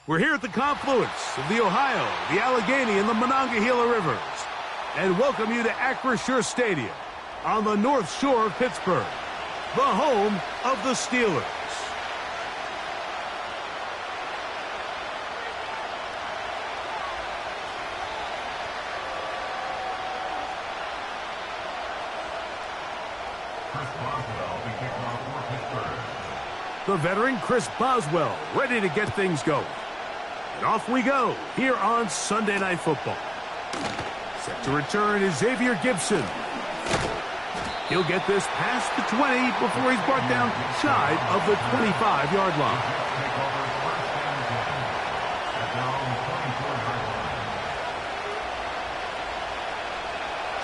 We're here at the confluence of the Ohio, the Allegheny, and the Monongahela Rivers, and welcome you to Acrisure Stadium on the North Shore of Pittsburgh, the home of the Steelers. The veteran Chris Boswell ready to get things going. And off we go here on Sunday Night Football. Set to return is Xavier Gipson. He'll get this past the 20 before he's brought down shy of the 25-yard line.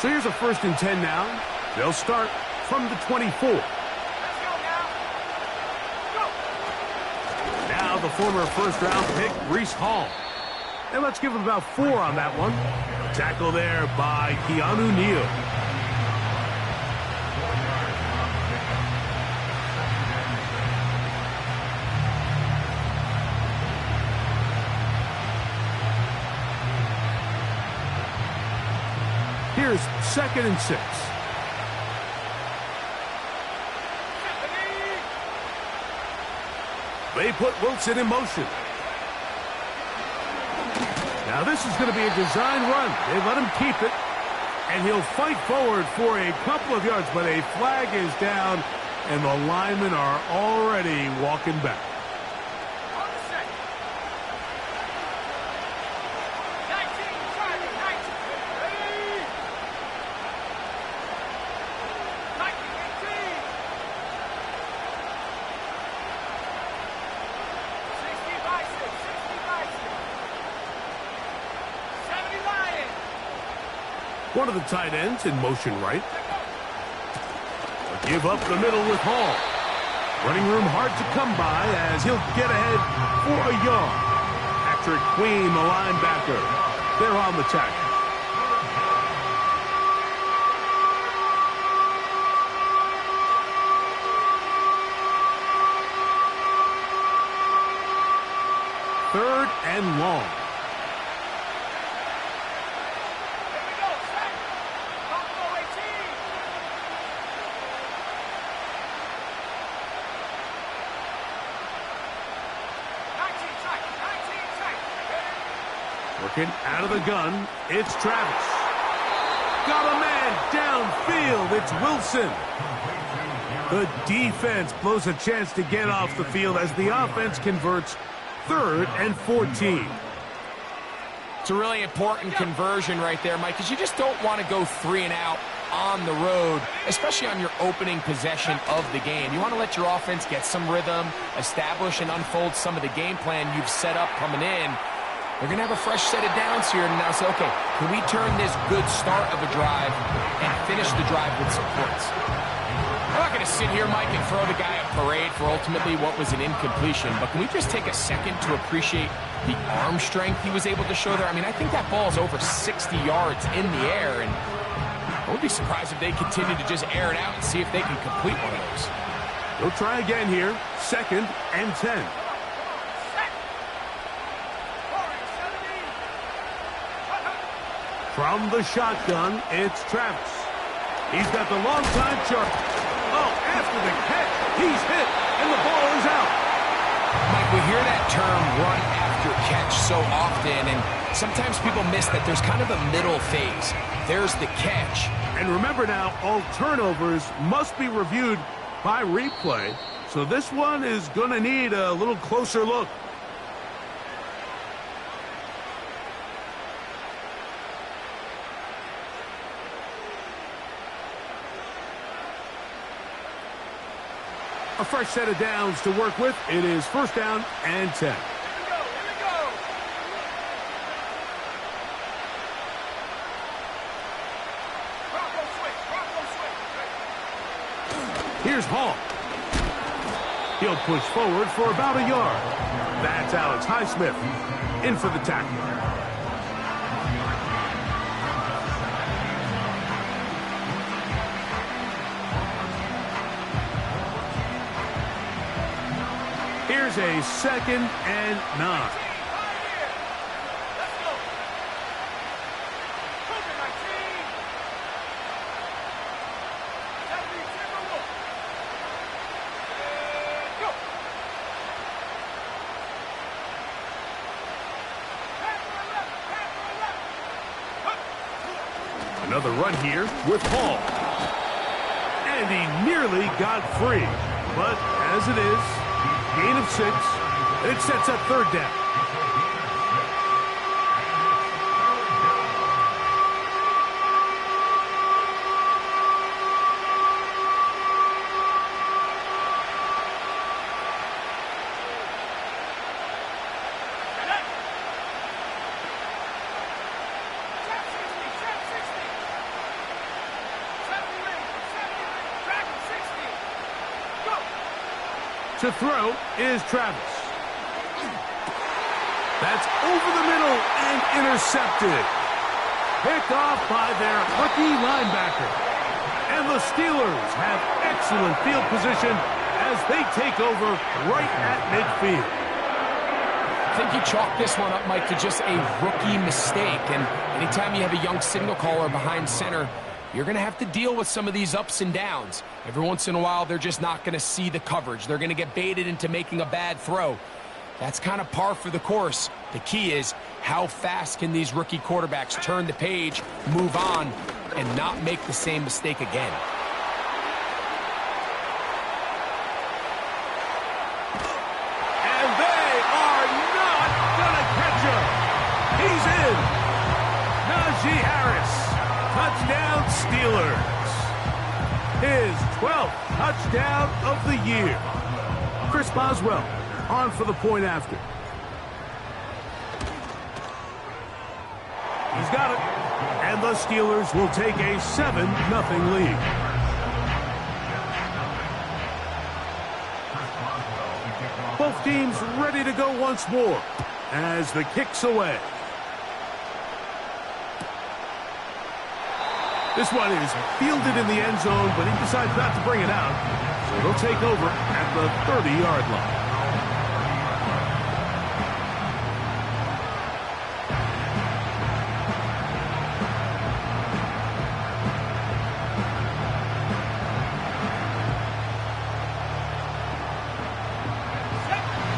So here's a 1st and 10 now. They'll start from the 24. Now the former first-round pick, Breece Hall. And let's give him about 4 on that one. Tackle there by Keanu Neal. Here's 2nd and 6. They put Wilson in motion. Now this is going to be a design run. They let him keep it, and he'll fight forward for a couple of yards, but a flag is down, and the linemen are already walking back. One of the tight ends in motion right. They'll give up the middle with Hall. Running room hard to come by as he'll get ahead for a yard. Patrick Queen, the linebacker. They're on the tackle. Third and long. Working out of the gun, it's Travis. Got a man downfield, it's Wilson. The defense blows a chance to get off the field as the offense converts 3rd and 14. It's a really important conversion right there, Mike, because you just don't want to go 3 and out on the road, especially on your opening possession of the game. You want to let your offense get some rhythm, establish and unfold some of the game plan you've set up coming in. They're going to have a fresh set of downs here and now say, okay, can we turn this good start of a drive and finish the drive with some points? I'm not going to sit here, Mike, and throw the guy a parade for ultimately what was an incompletion, but can we just take a second to appreciate the arm strength he was able to show there? I mean, I think that ball is over 60 yards in the air, and I would be surprised if they continue to just air it out and see if they can complete one of those. They'll try again here, 2nd and 10. From the shotgun, it's Travis. He's got the long time chart. Oh, after the catch, he's hit, and the ball is out. Mike, we hear that term run after catch so often, and sometimes people miss that there's kind of a middle phase. There's the catch. And remember now, all turnovers must be reviewed by replay, so this one is going to need a little closer look. A fresh set of downs to work with. It is 1st down and 10. Here we go. Here's Hall. He'll push forward for about a yard. That's Alex Highsmith in for the tackle. Here's a 2nd and 9. Another run here with Hall. And he nearly got free. But as it is, gain of 6, and it sets up third down. To throw is Travis. That's over the middle and intercepted. Picked off by their rookie linebacker. And the Steelers have excellent field position as they take over right at midfield. I think you chalk this one up, Mike, to just a rookie mistake. And anytime you have a young signal caller behind center, you're going to have to deal with some of these ups and downs. Every once in a while, they're just not going to see the coverage. They're going to get baited into making a bad throw. That's kind of par for the course. The key is, how fast can these rookie quarterbacks turn the page, move on, and not make the same mistake again? And they are not going to catch him. He's in. Najee Harris. Touchdown, Steelers. His 12th touchdown of the year. Chris Boswell on for the point after. He's got it. And the Steelers will take a 7-0 lead. Both teams ready to go once more as the kick's away. This one is fielded in the end zone, but he decides not to bring it out. So they'll take over at the 30-yard line.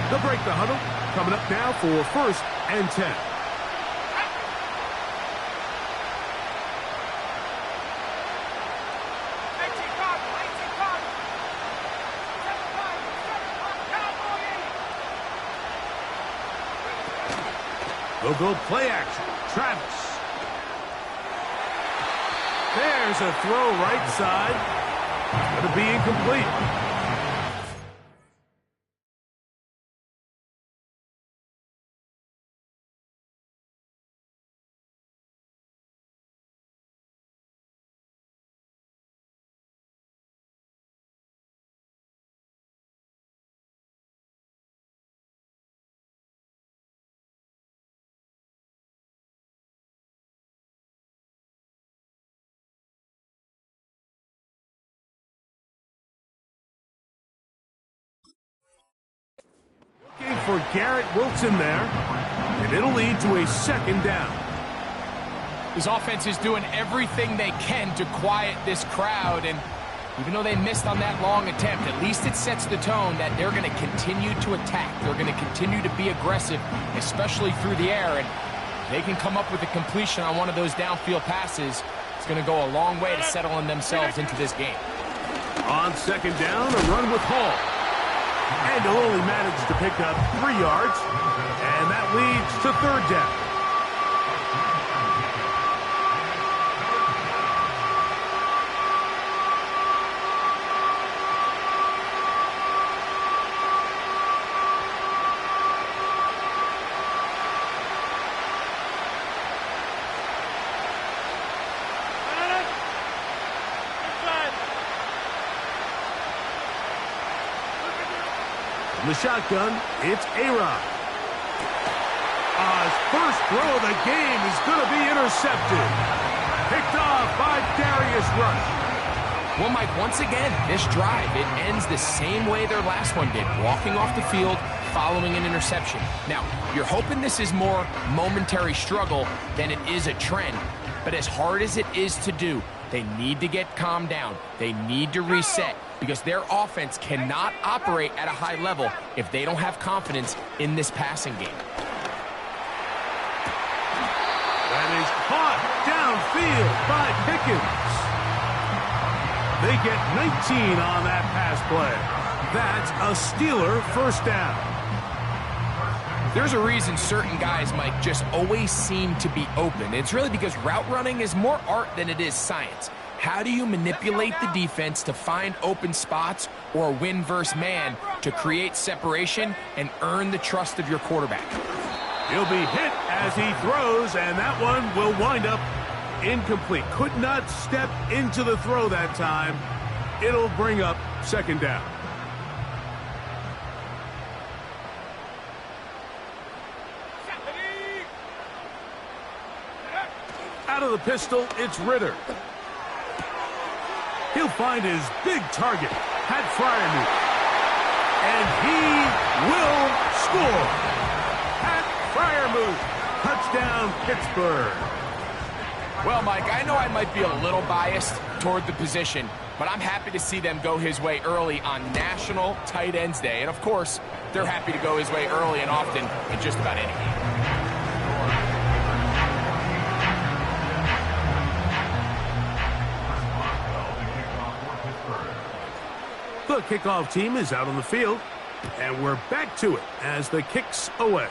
They'll break the huddle. Coming up now for 1st and 10. They'll go play action. Travis. There's a throw right side. It's going to be incomplete. For Garrett Wilson there, and it'll lead to a 2nd down. His offense is doing everything they can to quiet this crowd, and even though they missed on that long attempt, at least it sets the tone that they're going to continue to attack. They're going to continue to be aggressive, especially through the air, and they can come up with a completion on one of those downfield passes. It's going to go a long way to settling themselves into this game. On 2nd down, a run with Hall. And he'll only manage to pick up 3 yards, and that leads to 3rd down. The shotgun, it's A-Rod. His first throw of the game is going to be intercepted. Picked off by Darius Rush. Well, Mike, once again, this drive, it ends the same way their last one did, walking off the field, following an interception. Now, you're hoping this is more momentary struggle than it is a trend, but as hard as it is to do, they need to get calmed down. They need to reset, because their offense cannot operate at a high level if they don't have confidence in this passing game. That is Caught downfield by Pickens. They get 19 on that pass play. That's a Steeler first down. There's a reason certain guys, Mike, just always seem to be open. It's really because route running is more art than it is science. How do you manipulate the defense to find open spots or win versus man to create separation and earn the trust of your quarterback? He'll be hit as he throws, and that one will wind up incomplete. Could not step into the throw that time. It'll bring up second down. Out of the pistol, it's Ritter. He'll find his big target, Pat Freiermuth. And he will score. Pat Freiermuth, touchdown Pittsburgh. Well, Mike, I know I might be a little biased toward the position, but I'm happy to see them go his way early on National Tight Ends Day. And, of course, they're happy to go his way early and often in just about any game. The kickoff team is out on the field, and we're back to it as the kick's away.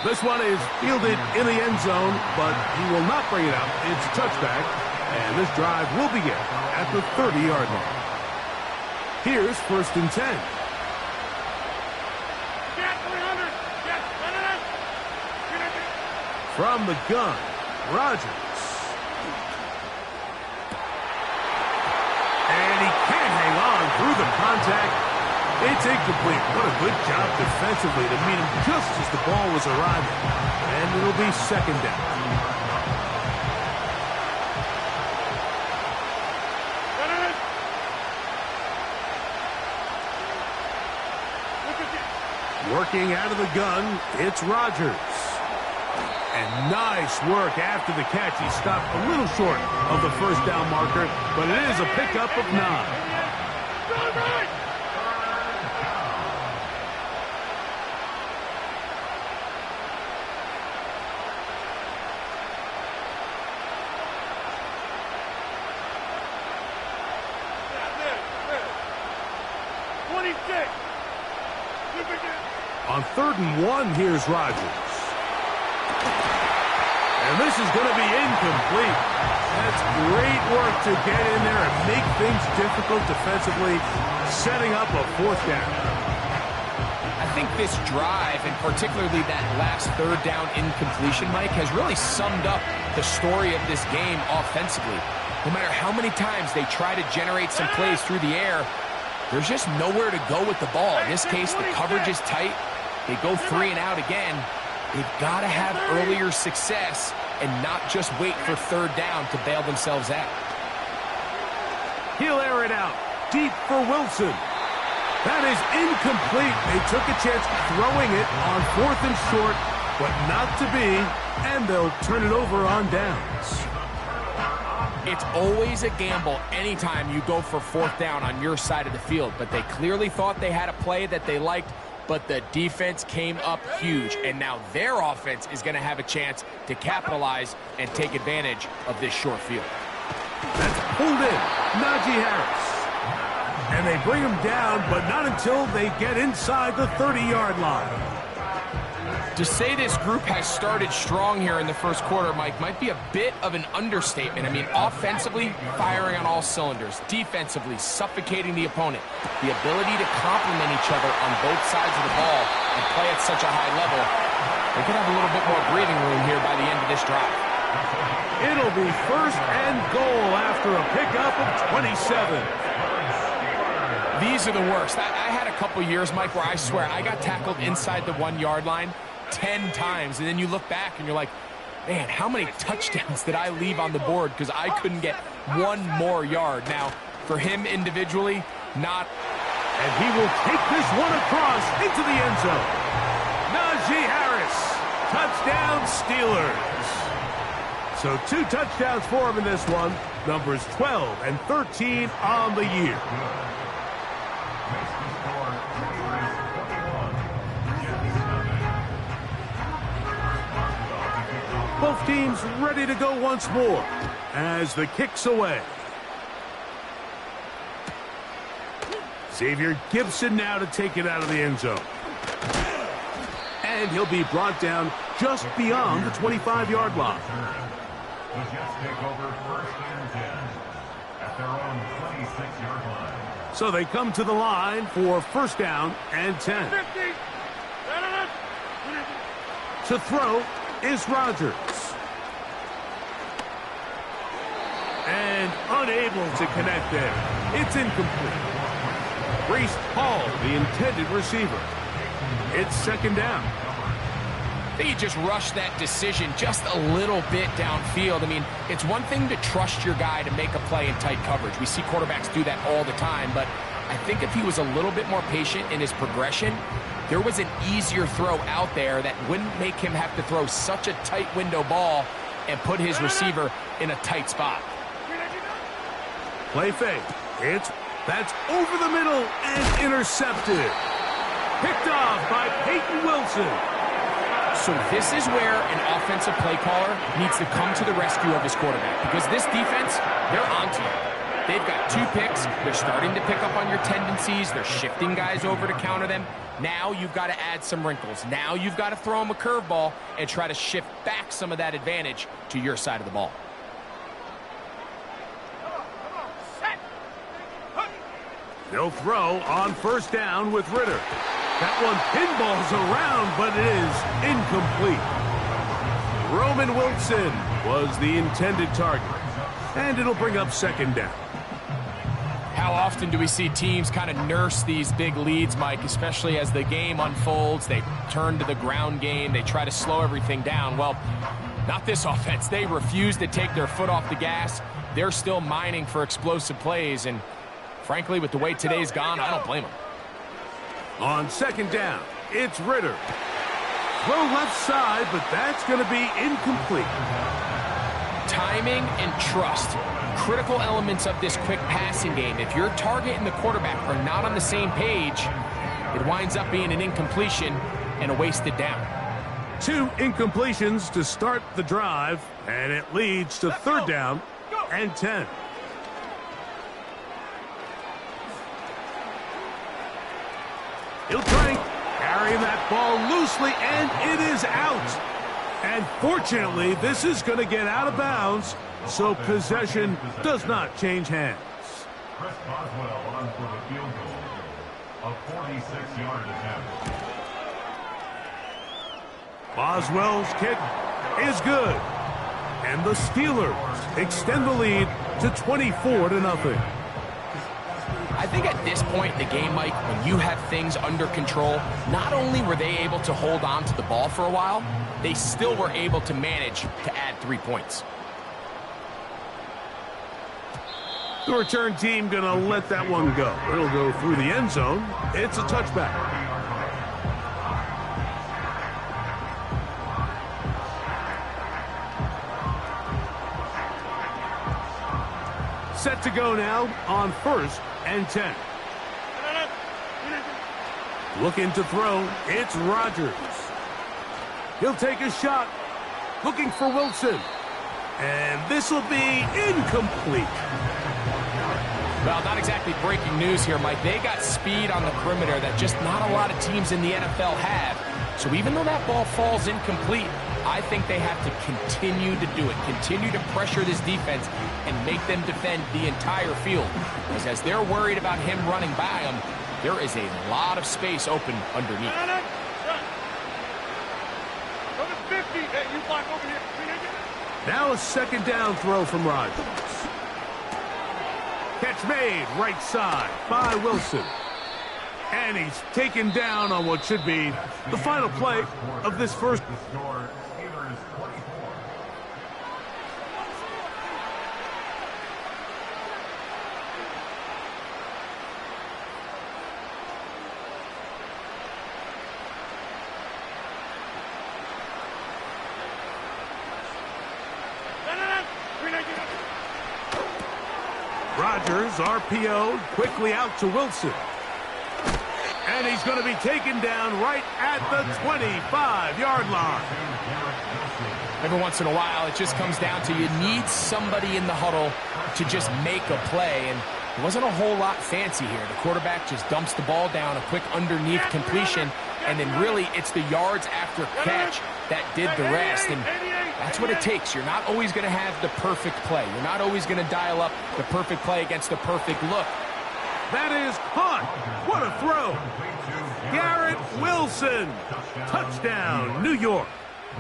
This one is fielded in the end zone, but he will not bring it out. It's a touchback, and this drive will begin at the 30-yard line. Here's 1st and 10. From the gun, Rodgers. And he can't hang on through the contact. It's incomplete. What a good job defensively to meet him just as the ball was arriving. And it'll be second down. Working out of the gun, it's Rodgers. And nice work after the catch. He stopped a little short of the first down marker, but it is a pickup of 9. On 3rd and 1, here's Rodgers. And this is going to be incomplete. That's great work to get in there and make things difficult defensively, setting up a 4th down. I think this drive, and particularly that last 3rd down incompletion, Mike, has really summed up the story of this game offensively. No matter how many times they try to generate some plays through the air, there's just nowhere to go with the ball. In this case, the coverage is tight. They go 3 and out again. They've got to have earlier success and not just wait for 3rd down to bail themselves out. He'll air it out deep for Wilson. That is incomplete. They took a chance throwing it on 4th and short, but not to be, and they'll turn it over on downs. It's always a gamble anytime you go for 4th down on your side of the field, but they clearly thought they had a play that they liked, but the defense came up huge, and now their offense is going to have a chance to capitalize and take advantage of this short field. That's pulled in, Najee Harris. And they bring him down, but not until they get inside the 30-yard line. To say this group has started strong here in the first quarter, Mike, might be a bit of an understatement. I mean, offensively, firing on all cylinders. Defensively, suffocating the opponent. The ability to complement each other on both sides of the ball and play at such a high level. They could have a little bit more breathing room here by the end of this drive. It'll be 1st and goal after a pickup of 27. These are the worst. I had a couple years, Mike, where I swear I got tackled inside the 1-yard line 10 times, and then you look back and you're like, man, how many touchdowns did I leave on the board because I couldn't get one more yard? Now, for him individually, not. And he will take this one across into the end zone. Najee Harris, touchdown Steelers. So 2 touchdowns for him in this one. Numbers 12 and 13 on the year. Both teams ready to go once more as the kick's away. Xavier Gipson now to take it out of the end zone. And he'll be brought down just beyond the 25-yard line. The Jets take over 1st and 10 at their own 26-yard line. So they come to the line for 1st down and 10. To throw is Rodgers. And unable to connect there. It's incomplete. Breece Hall, the intended receiver. It's 2nd down. I think he just rushed that decision just a little bit downfield. I mean, it's one thing to trust your guy to make a play in tight coverage. We see quarterbacks do that all the time, but I think if he was a little bit more patient in his progression, there was an easier throw out there that wouldn't make him have to throw such a tight window ball and put his receiver in a tight spot. Play fake. That's over the middle and intercepted. Picked off by Peyton Wilson. So this is where an offensive play caller needs to come to the rescue of his quarterback, because this defense, they're onto you. They've got 2 picks. They're starting to pick up on your tendencies. They're shifting guys over to counter them. Now you've got to add some wrinkles. Now you've got to throw them a curveball and try to shift back some of that advantage to your side of the ball. They'll throw on 1st down with Ritter. That one pinballs around, but it is incomplete. Roman Wilson was the intended target, and it'll bring up 2nd down. How often do we see teams kind of nurse these big leads, Mike, especially as the game unfolds? They turn to the ground game. They try to slow everything down. Well, not this offense. They refuse to take their foot off the gas. They're still mining for explosive plays, and frankly, with the way today's gone, I don't blame them. On 2nd down, it's Ritter. Throw left side, but that's going to be incomplete. Timing and trust, critical elements of this quick passing game. If your target and the quarterback are not on the same page, it winds up being an incompletion and a wasted down. 2 incompletions to start the drive, and it leads to 3rd down and 10. He'll try carrying that ball loosely, and it is out. And fortunately, this is going to get out of bounds, so possession does not change hands. Chris Boswell on for the field goal, a 46-yard attempt. Boswell's kick is good, and the Steelers extend the lead to 24-0. I think at this point in the game, Mike, when you have things under control, not only were they able to hold on to the ball for a while, they still were able to manage to add 3 points. The return team going to let that one go. It'll go through the end zone. It's a touchback. Set to go now on 1st and 10. Looking to throw, it's Rodgers. He'll take a shot, looking for Wilson. And this will be incomplete. Well, not exactly breaking news here, Mike. They got speed on the perimeter that just not a lot of teams in the NFL have. So even though that ball falls incomplete, I think they have to continue to do it, continue to pressure this defense and make them defend the entire field. Because as they're worried about him running by them, there is a lot of space open underneath. Now a 2nd down throw from Rodgers. Catch made right side by Wilson. And he's taken down on what should be the final play of this first. Rodgers, RPO, quickly out to Wilson. And he's going to be taken down right at the 25-yard line. Every once in a while, it just comes down to you need somebody in the huddle to just make a play, and it wasn't a whole lot fancy here. The quarterback just dumps the ball down, a quick underneath completion, and then really it's the yards after catch that did the rest, and that's what it takes. You're not always going to have the perfect play. You're not always going to dial up the perfect play against the perfect look. That is caught. What a throw. Garrett Wilson. Touchdown, New York.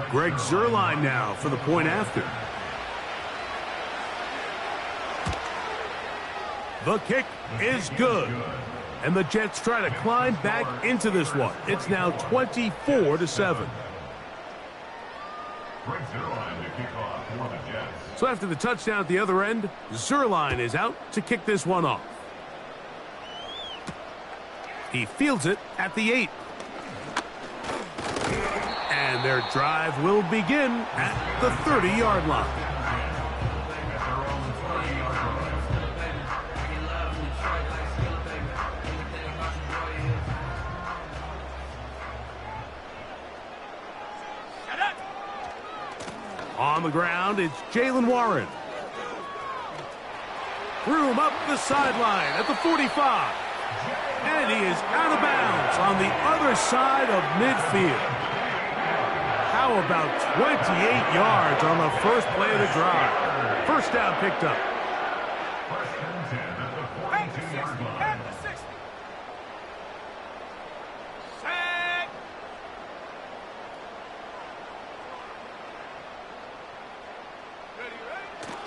Greg Zuerlein now for the point after. The kick is good. And the Jets try to climb back into this one. It's now 24-7. So after the touchdown at the other end, Zuerlein is out to kick this one off. He fields it at the 8. And their drive will begin at the 30-yard line. On the ground, it's Jaylen Warren. Threw him up the sideline at the 45. And he is out of bounds on the other side of midfield. How about 28 yards on the first play of the drive? First down picked up. First and 10 at the 42-yard line. At the 60. Sack.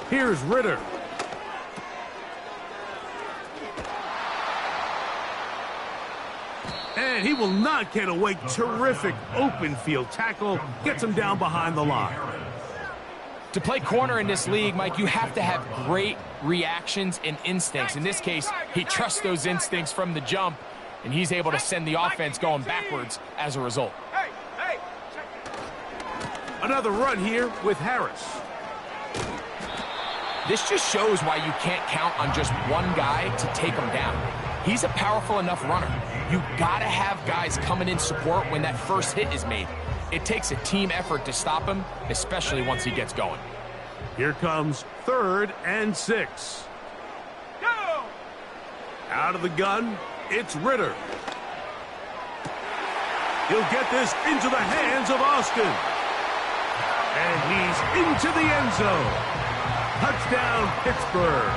Here's Ritter. And he will not get away. Terrific open field tackle. Gets him down behind the line. To play corner in this league, Mike, you have to have great reactions and instincts. In this case, he trusts those instincts from the jump, and he's able to send the offense going backwards as a result. Another run here with Harris. This just shows why you can't count on just one guy to take him down. He's a powerful enough runner. You gotta have guys coming in support when that first hit is made. It takes a team effort to stop him, especially once he gets going. Here comes 3rd and 6. Go! Out of the gun, it's Ritter. He'll get this into the hands of Austin. And he's into the end zone. Touchdown, Pittsburgh.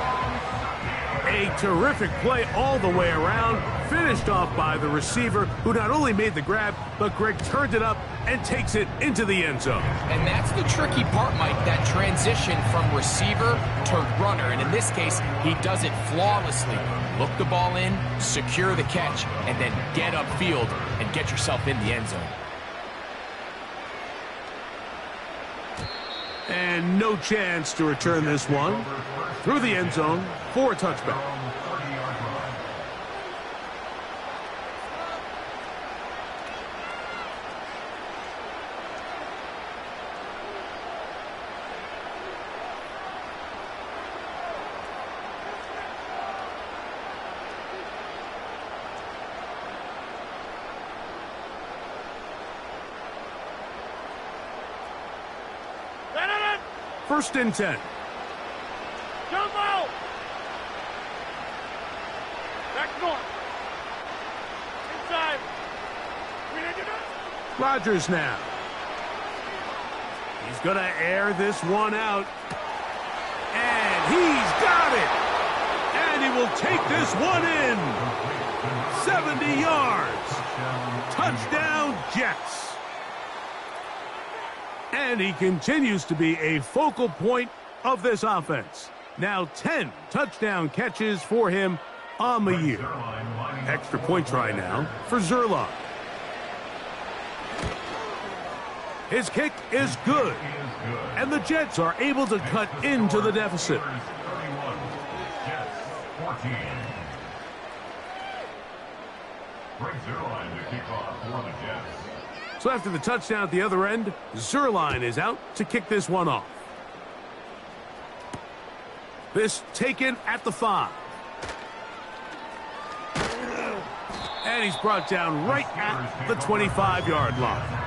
A terrific play all the way around, finished off by the receiver, who not only made the grab, but Greg turned it up and takes it into the end zone. And that's the tricky part, Mike, that transition from receiver to runner. And in this case, he does it flawlessly. Look the ball in, secure the catch, and then get upfield and get yourself in the end zone. And no chance to return this one. Through the end zone for a touchback. First and 10. Jumbo! Back north. Inside. Rodgers now. He's going to air this one out. And he's got it. And he will take this one in. 70 yards. Touchdown, Jets. And he continues to be a focal point of this offense. Now 10 touchdown catches for him on the year. Extra point try now for Zuerlein. His kick is good. And the Jets are able to cut into the deficit. So after the touchdown at the other end, Zuerlein is out to kick this one off. This taken at the 5. And he's brought down right at the 25-yard line.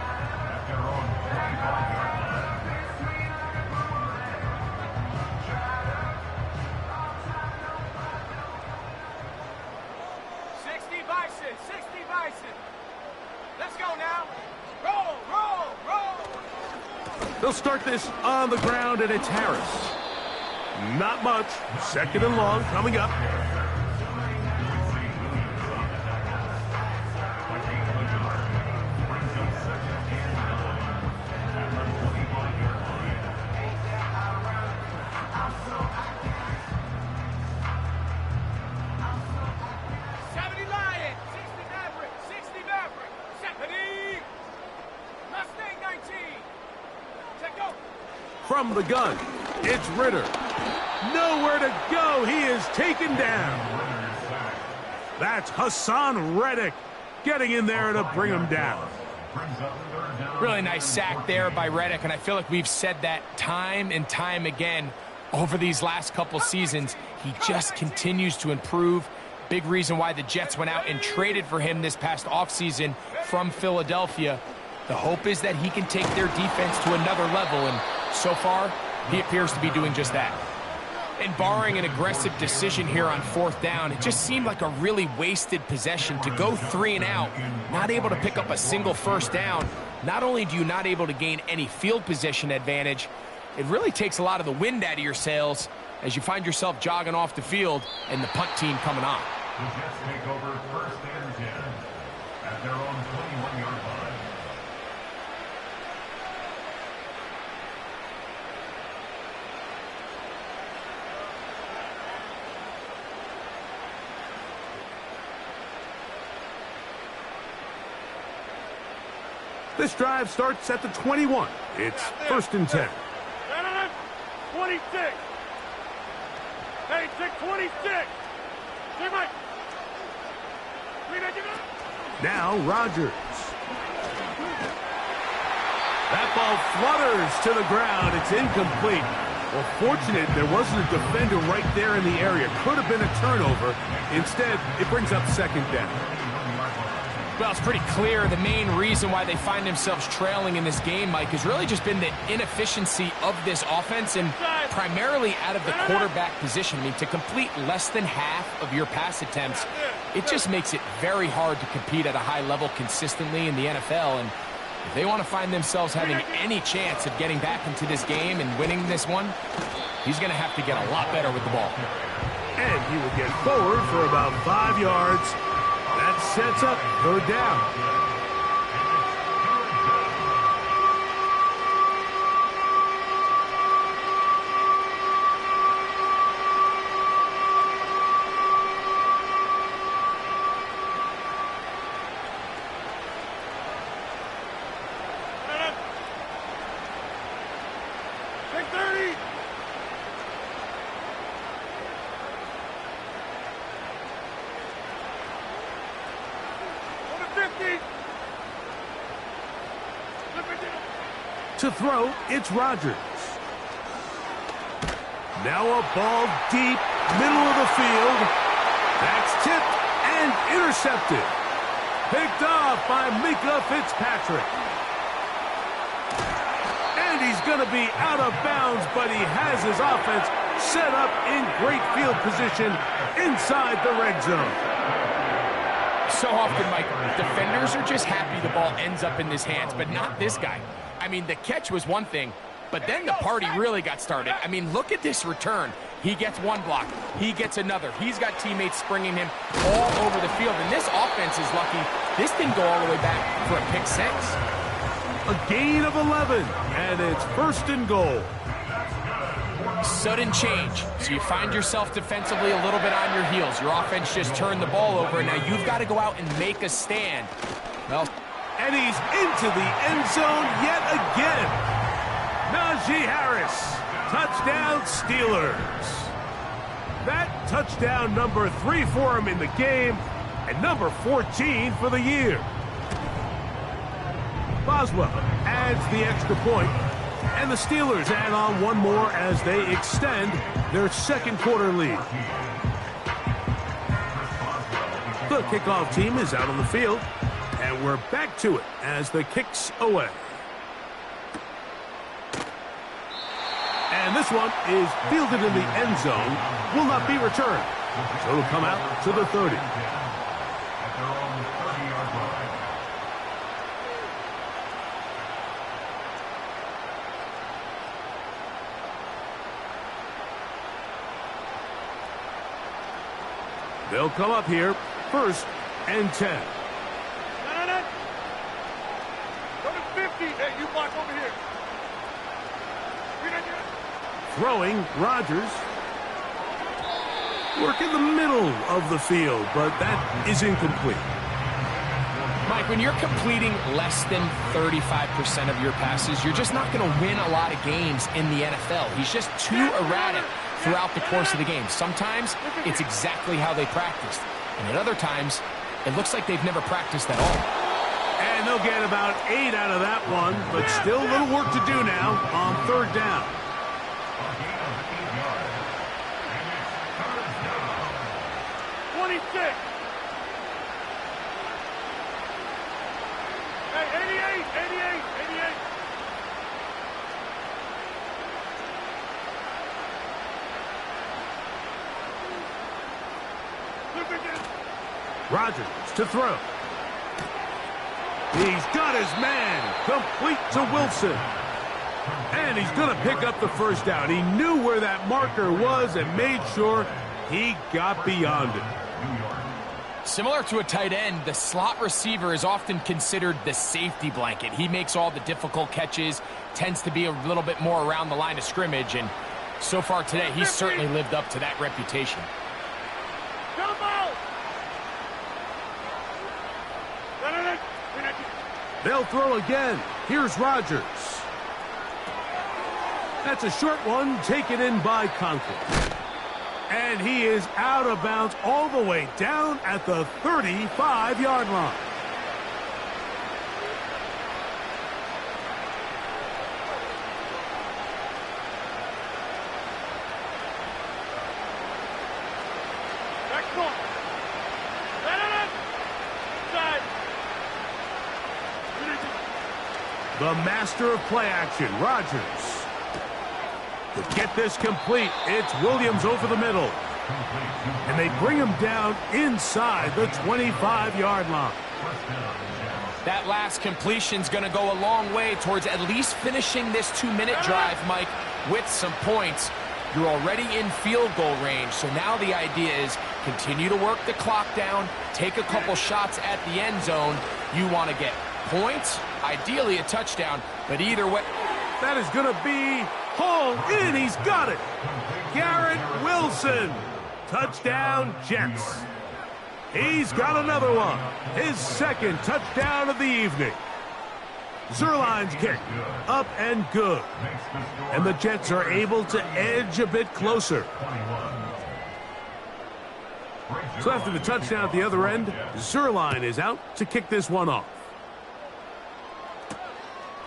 They'll start this on the ground, and it's Harris. Not much. 2nd and long coming up. From the gun, it's Ritter. Nowhere to go. He is taken down. That's Hassan Reddick getting in there to bring him down. Really nice sack there by Reddick, and I feel like we've said that time and time again over these last couple seasons. He just continues to improve. Big reason why the Jets went out and traded for him this past offseason from Philadelphia. The hope is that he can take their defense to another level, and so far, he appears to be doing just that. And barring an aggressive decision here on 4th down, it just seemed like a really wasted possession to go 3 and out, not able to pick up a single 1st down. Not only do you not able to gain any field position advantage, it really takes a lot of the wind out of your sails as you find yourself jogging off the field and the punt team coming on. The Jets take over 1st and 10 at their own 21-yard line. This drive starts at the 21. It's 1st and 10. 26. Hey, 26. Now Rodgers. That ball flutters to the ground. It's incomplete. Well, fortunate there wasn't a defender right there in the area. Could have been a turnover. Instead, it brings up 2nd down. Well, it's pretty clear the main reason why they find themselves trailing in this game, Mike, has really just been the inefficiency of this offense and primarily out of the quarterback position. I mean, to complete less than half of your pass attempts, it just makes it very hard to compete at a high level consistently in the NFL. And if they want to find themselves having any chance of getting back into this game and winning this one, he's going to have to get a lot better with the ball. And he will get forward for about 5 yards. That sets up 3rd down. To throw, it's Rodgers. Now a ball deep, middle of the field. That's tipped and intercepted. Picked off by Minkah Fitzpatrick. And he's going to be out of bounds, but he has his offense set up in great field position inside the red zone. So often, Mike, defenders are just happy the ball ends up in his hands, but not this guy. I mean, the catch was one thing, but then the party really got started. I mean, look at this return. He gets one block. He gets another. He's got teammates springing him all over the field, and this offense is lucky this didn't go all the way back for a pick 6. A gain of 11, and it's 1st and goal. Sudden change. So you find yourself defensively a little bit on your heels. Your offense just turned the ball over, and now you've got to go out and make a stand. Well, and he's into the end zone yet again. Najee Harris, touchdown Steelers. That touchdown number 3 for him in the game, and number 14 for the year. Boswell adds the extra point, and the Steelers add on one more as they extend their 2nd quarter lead. The kickoff team is out on the field, and we're back to it as the kick's away. And this one is fielded in the end zone, will not be returned. So it'll come out to the 30. At their own 30-yard line. They'll come up here, 1st and 10. No. Go to 50. Hey, you block over here. Throwing, Rodgers. Work in the middle of the field, but that is incomplete. Mike, when you're completing less than 35% of your passes, you're just not going to win a lot of games in the NFL. He's just too erratic throughout the course of the game. Sometimes it's exactly how they practiced, and at other times it looks like they've never practiced at all. And they'll get about 8 out of that one, but still a little work to do now on 3rd down. 26. Hey, 88. Rodgers to throw. He's got his man, complete to Wilson. And he's going to pick up the 1st down. He knew where that marker was and made sure he got beyond it. Similar to a tight end, the slot receiver is often considered the safety blanket. He makes all the difficult catches, tends to be a little bit more around the line of scrimmage, and so far today, he's certainly lived up to that reputation. Come out. They'll throw again. Here's Rodgers. That's a short one, taken in by Conklin. And he is out of bounds all the way down at the 35-yard line. Next one. Side. The master of play action, Rodgers. To get this complete, it's Williams over the middle. And they bring him down inside the 25-yard line. That last completion's going to go a long way towards at least finishing this 2-minute drive, Mike, with some points. You're already in field goal range, so now the idea is continue to work the clock down, take a couple shots at the end zone. You want to get points, ideally a touchdown, but either way. That is going to be hauled in. He's got it. Garrett Wilson. Touchdown, Jets. He's got another one. His 2nd touchdown of the evening. Zuerlein's kick, up and good. And the Jets are able to edge a bit closer. So after the touchdown at the other end, Zuerlein is out to kick this one off.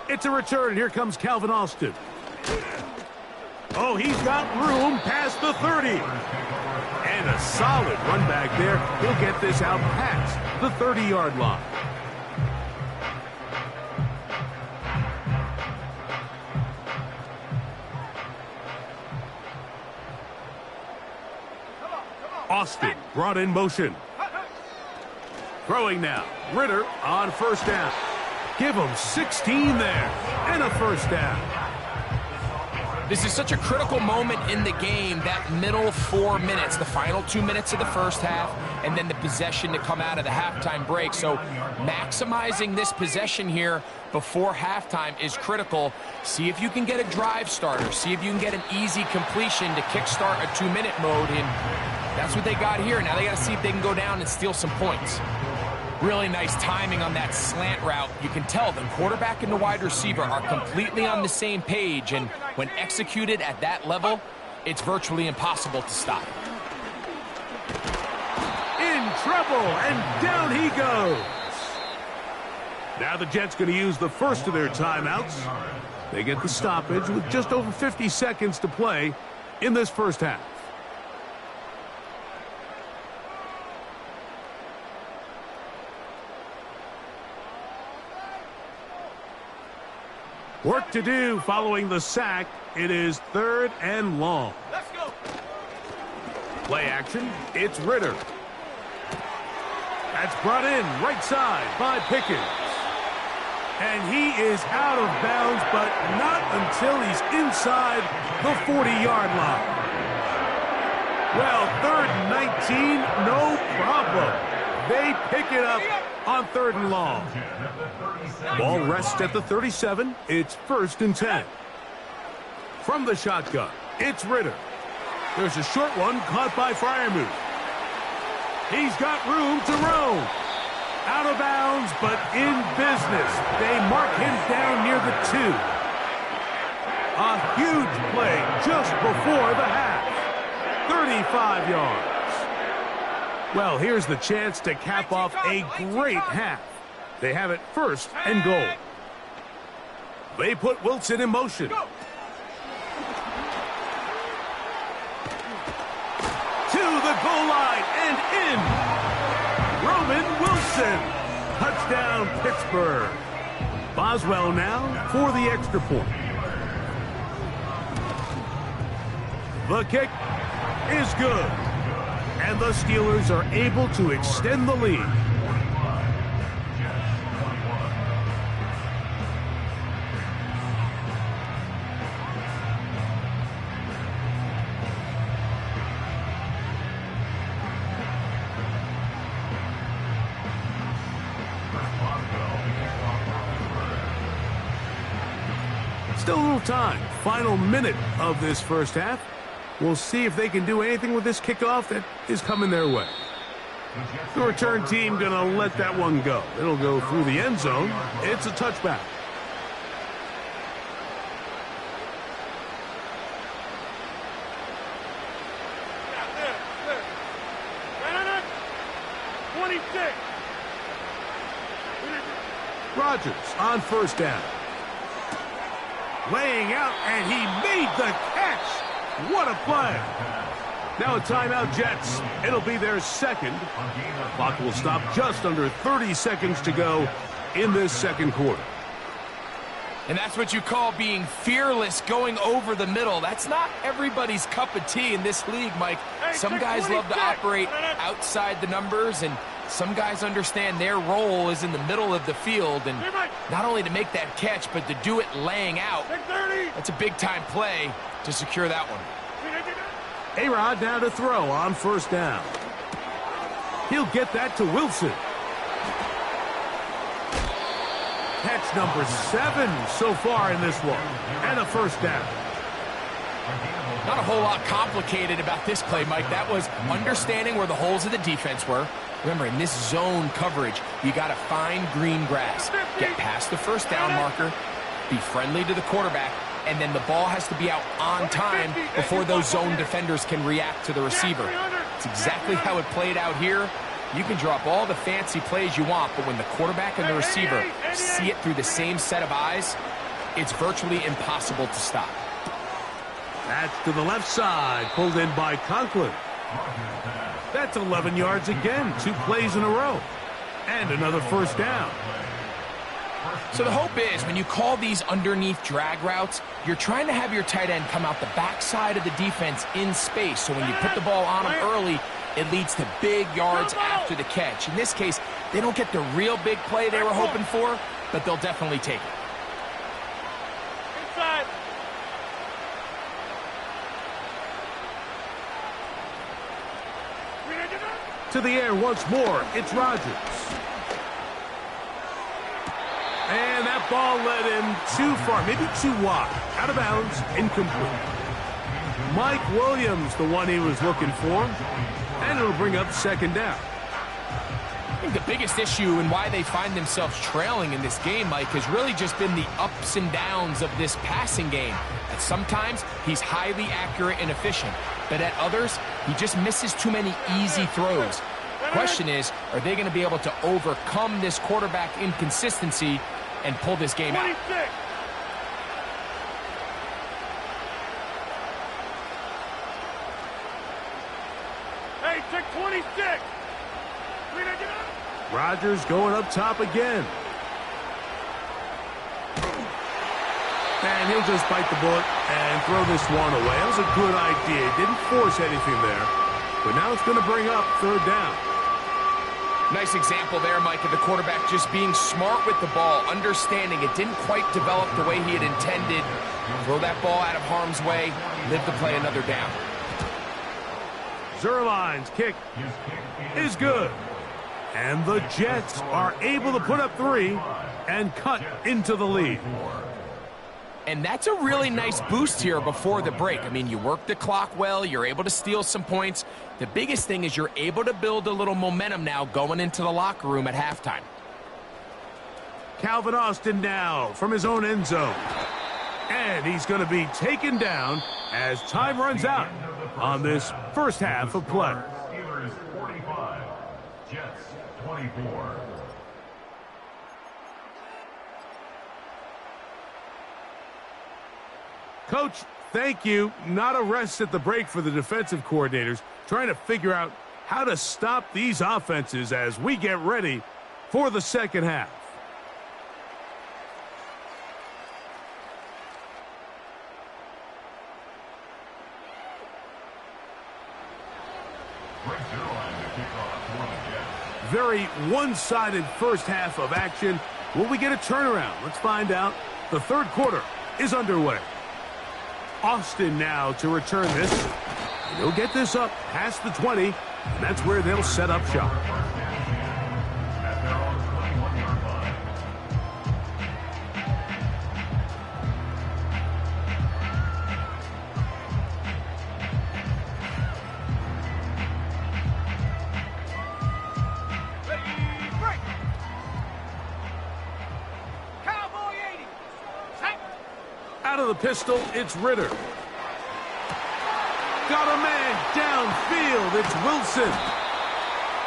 It's a return. Here comes Calvin Austin. Oh, he's got room past the 30. And a solid run back there. He'll get this out past the 30-yard line. Austin brought in motion. Throwing now. Ritter on 1st down. Give him 16 there. And a 1st down. This is such a critical moment in the game, that middle 4 minutes, the final 2 minutes of the first half, and then the possession to come out of the halftime break. So maximizing this possession here before halftime is critical. See if you can get a drive starter. See if you can get an easy completion to kickstart a 2-minute mode, and that's what they got here. Now they got to see if they can go down and steal some points. Really nice timing on that slant route. You can tell the quarterback and the wide receiver are completely on the same page, and when executed at that level, it's virtually impossible to stop. In trouble, and down he goes. Now the Jets going to use the first of their timeouts. They get the stoppage with just over 50 seconds to play in this first half. Work to do following the sack. It is 3rd and long. Let's go. Play action. It's Ritter. That's brought in right side by Pickens. And he is out of bounds, but not until he's inside the 40-yard line. Well, 3rd and 19, no problem. They pick it up on 3rd and long. Ball rests at the 37. It's 1st and 10. From the shotgun, it's Ritter. There's a short one caught by Freiermuth. He's got room to roam. Out of bounds, but in business. They mark him down near the 2. A huge play just before the half. 35 yards. Well, here's the chance to cap off a great half. They have it 1st and goal. They put Wilson in motion. To the goal line and in. Roman Wilson. Touchdown, Pittsburgh. Boswell now for the extra point. The kick is good. And the Steelers are able to extend the lead. Still a little time. Final minute of this first half. We'll see if they can do anything with this kickoff that is coming their way. The return team going to let that one go. It'll go through the end zone. It's a touchback. Rodgers on 1st down. Laying out, and he made the catch. What a play. Now a timeout, Jets. It'll be their 2nd. Clock will stop just under 30 seconds to go in this 2nd quarter. And that's what you call being fearless, going over the middle. That's not everybody's cup of tea in this league, Mike. Some guys love to operate outside the numbers, and some guys understand their role is in the middle of the field, and not only to make that catch, but to do it laying out. That's a big-time play to secure that one. A-Rod now to throw on 1st down. He'll get that to Wilson. Catch number 7 so far in this one. And a 1st down. Not a whole lot complicated about this play, Mike. That was understanding where the holes of the defense were. Remember, in this zone coverage, you got to find green grass. Get past the 1st down marker, be friendly to the quarterback, and then the ball has to be out on time before those zone defenders can react to the receiver. It's exactly how it played out here. You can drop all the fancy plays you want, but when the quarterback and the receiver see it through the same set of eyes, it's virtually impossible to stop. That's to the left side, pulled in by Conklin. That's 11 yards again, 2 plays in a row. And another 1st down. So the hope is when you call these underneath drag routes, you're trying to have your tight end come out the backside of the defense in space. So when you put the ball on him early, it leads to big yards after the catch. In this case, they don't get the real big play they were hoping for, but they'll definitely take it. Inside. To the air once more, it's Rodgers. And that ball led him too far, maybe too wide. Out of bounds, incomplete. Mike Williams, the one he was looking for. And it'll bring up 2nd down. I think the biggest issue and why they find themselves trailing in this game, Mike, has really just been the ups and downs of this passing game. At sometimes, he's highly accurate and efficient. But at others, he just misses too many easy throws. The question is, are they going to be able to overcome this quarterback inconsistency and pull this game out? 26. Hey, check 26. Rodgers going up top again. And he'll just bite the bullet and throw this one away. That was a good idea. Didn't force anything there. But now it's going to bring up 3rd down. Nice example there, Mike, of the quarterback just being smart with the ball, understanding it didn't quite develop the way he had intended. Throw that ball out of harm's way, live to play another down. Zuerlein's kick is good. And the Jets are able to put up 3 and cut into the lead. And that's a really nice boost here before the break. I mean, you work the clock well, you're able to steal some points. The biggest thing is you're able to build a little momentum now going into the locker room at halftime. Calvin Austin now from his own end zone. And he's going to be taken down as time runs out on this first half of play. Steelers 45, Jets 24. Coach, thank you. Not a rest at the break for the defensive coordinators, trying to figure out how to stop these offenses as we get ready for the second half. Very one-sided first half of action. Will we get a turnaround? Let's find out. The third quarter is underway. Austin now to return this. He'll get this up past the 20, and that's where they'll set up shop. Out of the pistol, it's Ritter. Got a man downfield. It's Wilson.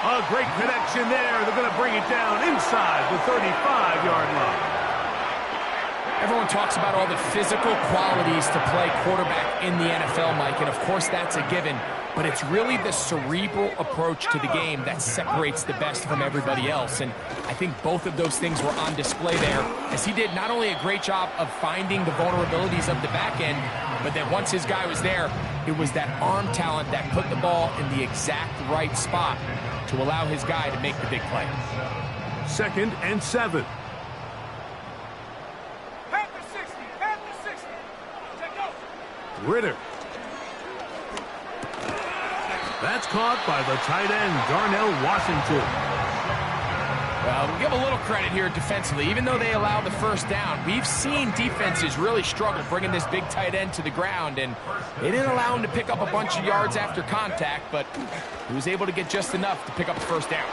A great connection there. They're going to bring it down inside the 35-yard line. Everyone talks about all the physical qualities to play quarterback in the NFL, Mike, and of course that's a given, but it's really the cerebral approach to the game that separates the best from everybody else, and I think both of those things were on display there, as he did not only a great job of finding the vulnerabilities of the back end, but then once his guy was there, it was that arm talent that put the ball in the exact right spot to allow his guy to make the big play. 2nd and 7. Ritter. That's caught by the tight end, Darnell Washington. Well, we'll give a little credit here defensively. Even though they allowed the first down, we've seen defenses really struggle bringing this big tight end to the ground, and they didn't allow him to pick up a bunch of yards after contact, but he was able to get just enough to pick up the first down.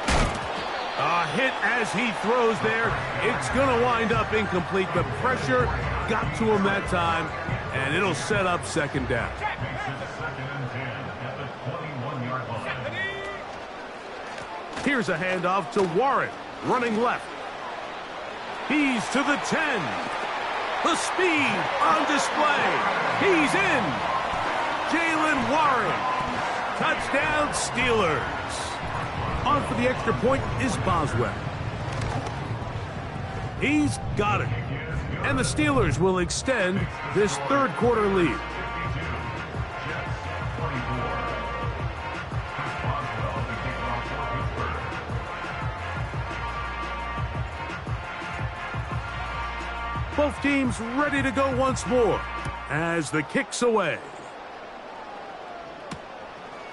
A hit as he throws there. It's going to wind up incomplete. The pressure got to him that time, and it'll set up second down. Here's a handoff to Warren, running left. He's to the 10. The speed on display. He's in. Jaylen Warren. Touchdown, Steelers. On for the extra point is Boswell. He's got it. And the Steelers will extend this third quarter lead. Both teams ready to go once more as the kick's away.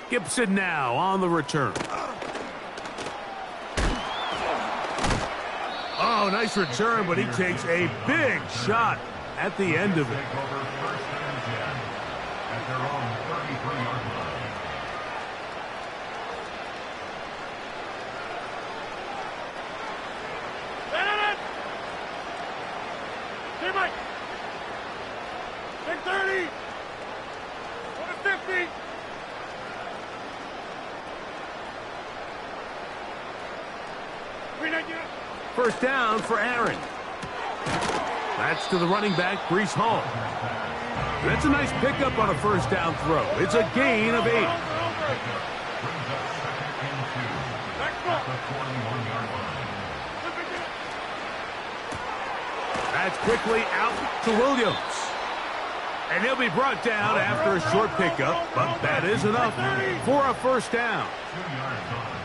Gibson now on the return. Oh, nice return, but he takes a big shot at the end of it. Hey, Mike. Take 30. Go to 50. First down for Aaron. That's to the running back, Breece Hall. That's a nice pickup on a first down throw. It's a gain of 8. That's quickly out to Williams. And he'll be brought down after a short pickup, but that is enough for a first down.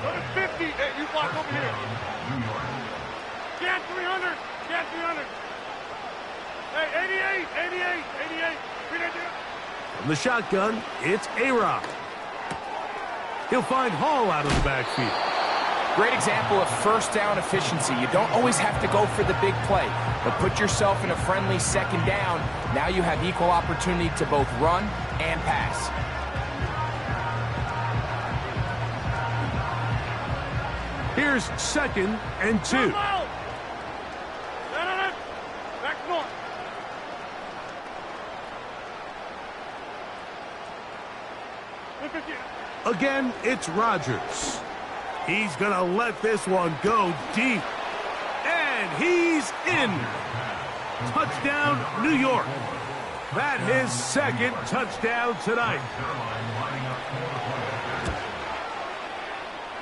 Go to 50. Hey, you block over here. Get 300. Get 300. Hey, 88. From the shotgun, it's A-Rod. He'll find Hall out of the backfield. Great example of first down efficiency. You don't always have to go for the big play, but put yourself in a friendly second down. Now you have equal opportunity to both run and pass. Here's 2nd and 2. Back north. Again, it's Rodgers. He's going to let this one go deep. And he's in. Touchdown, New York. That his 2nd touchdown tonight.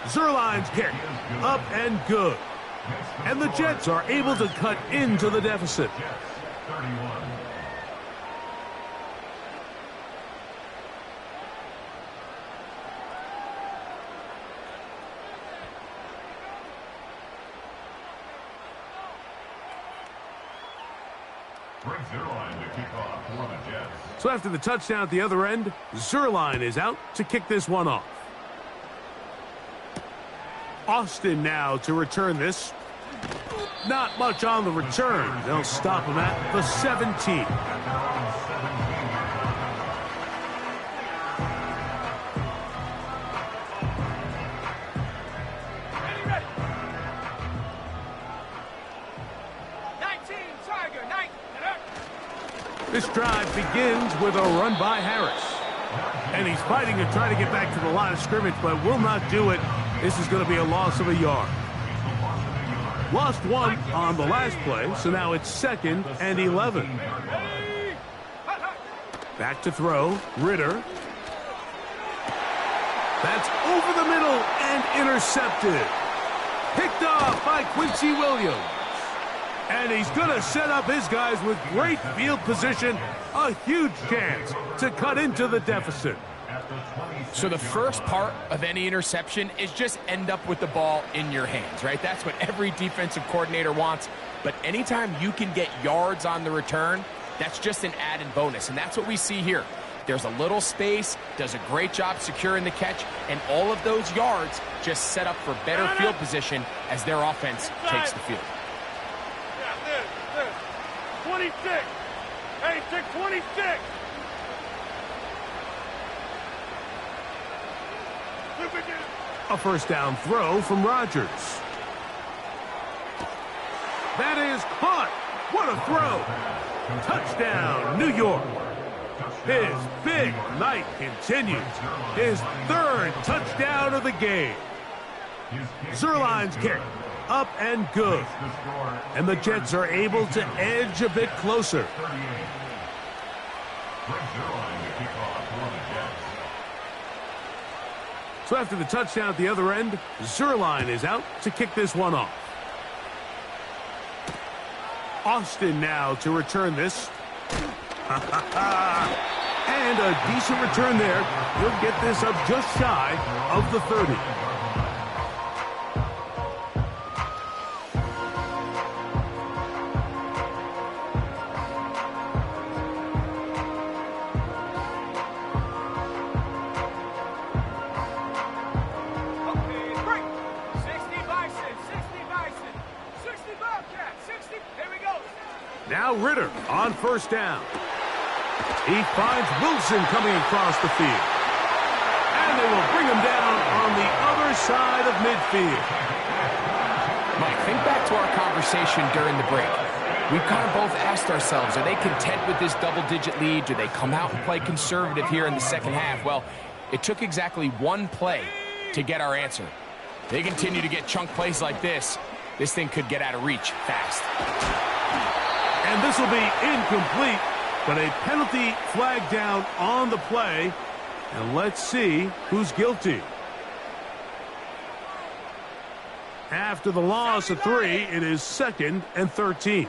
Zuerlein's kick, up and good. And the Jets are able to cut into the deficit. So after the touchdown at the other end, Zuerlein is out to kick this one off. Austin now to return this. Not much on the return. They'll stop him at the 17. This drive begins with a run by Harris. And he's fighting to try to get back to the line of scrimmage, but will not do it. This is going to be a loss of a yard. Lost 1 on the last play, so now it's 2nd and 11. Back to throw, Ritter. That's over the middle and intercepted. Picked off by Quincy Williams. And he's going to set up his guys with great field position. A huge chance to cut into the deficit. So the first part of any interception is just end up with the ball in your hands, right? That's what every defensive coordinator wants. But anytime you can get yards on the return, that's just an added bonus. And that's what we see here. There's a little space, does a great job securing the catch, and all of those yards just set up for better field position as their offense takes the field. 26. Hey, 626. A first down throw from Rodgers. That is caught. What a throw. Touchdown, New York. His big night continues. His 3rd touchdown of the game. Zuerlein's kick. Up and good. And the Jets are able to edge a bit closer. So after the touchdown at the other end, Zuerlein is out to kick this one off. Austin now to return this. And a decent return there. He'll get this up just shy of the 30. Now Ritter on first down. He finds Wilson coming across the field. And they will bring him down on the other side of midfield. Mike, think back to our conversation during the break. We've kind of both asked ourselves, are they content with this double-digit lead? Do they come out and play conservative here in the second half? Well, it took exactly one play to get our answer. They continue to get chunk plays like this. This thing could get out of reach fast. And this will be incomplete, but a penalty flag down on the play. And let's see who's guilty. After the loss of 3, it is 2nd and 13.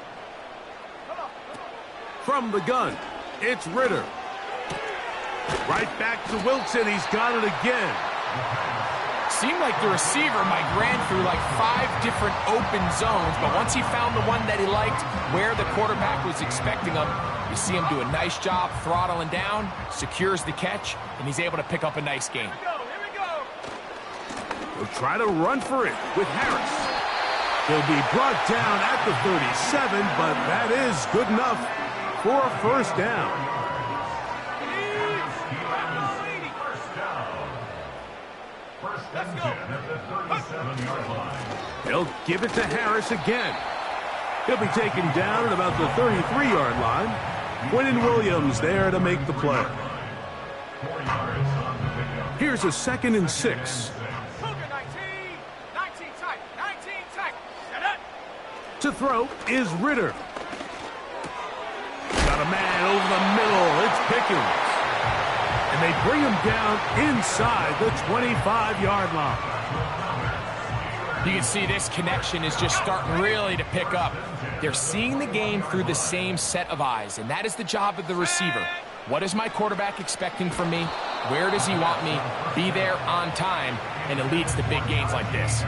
From the gun, it's Ritter. Right back to Wilson. He's got it again. Seemed like the receiver, Mike, ran through like 5 different open zones, but once he found the one that he liked, where the quarterback was expecting him, you see him do a nice job throttling down, secures the catch, and he's able to pick up a nice gain. Here we go. He'll try to run for it with Harris. He'll be brought down at the 37, but that is good enough for a first down. First down at the 37-yard line. He'll give it to Harris again. He'll be taken down at about the 33-yard line. Quinnen Williams there to make the play. Here's a 2nd and 6. To throw is Ritter. Got a man over the middle. It's Pickens. And they bring him down inside the 25-yard line. You can see this connection is just starting really to pick up. They're seeing the game through the same set of eyes, and that is the job of the receiver. What is my quarterback expecting from me? Where does he want me? Be there on time, and it leads to big gains like this.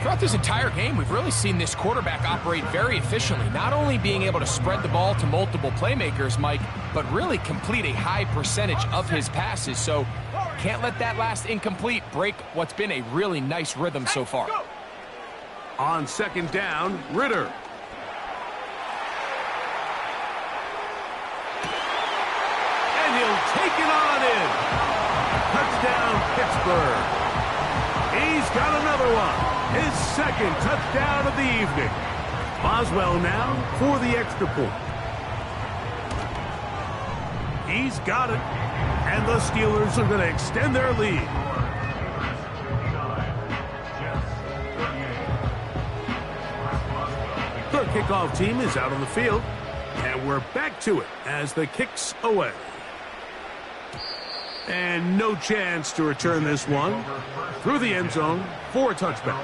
Throughout this entire game, we've really seen this quarterback operate very efficiently, not only being able to spread the ball to multiple playmakers, Mike, but really complete a high percentage of his passes. So can't let that last incomplete break what's been a really nice rhythm so far. On 2nd down, Ritter. And he'll take it on in. Touchdown, Pittsburgh. He's got another one. His 2nd touchdown of the evening. Boswell now for the extra point. He's got it. And the Steelers are going to extend their lead. The kickoff team is out on the field. And we're back to it as the kick's away. And no chance to return this one through the end zone for a touchback.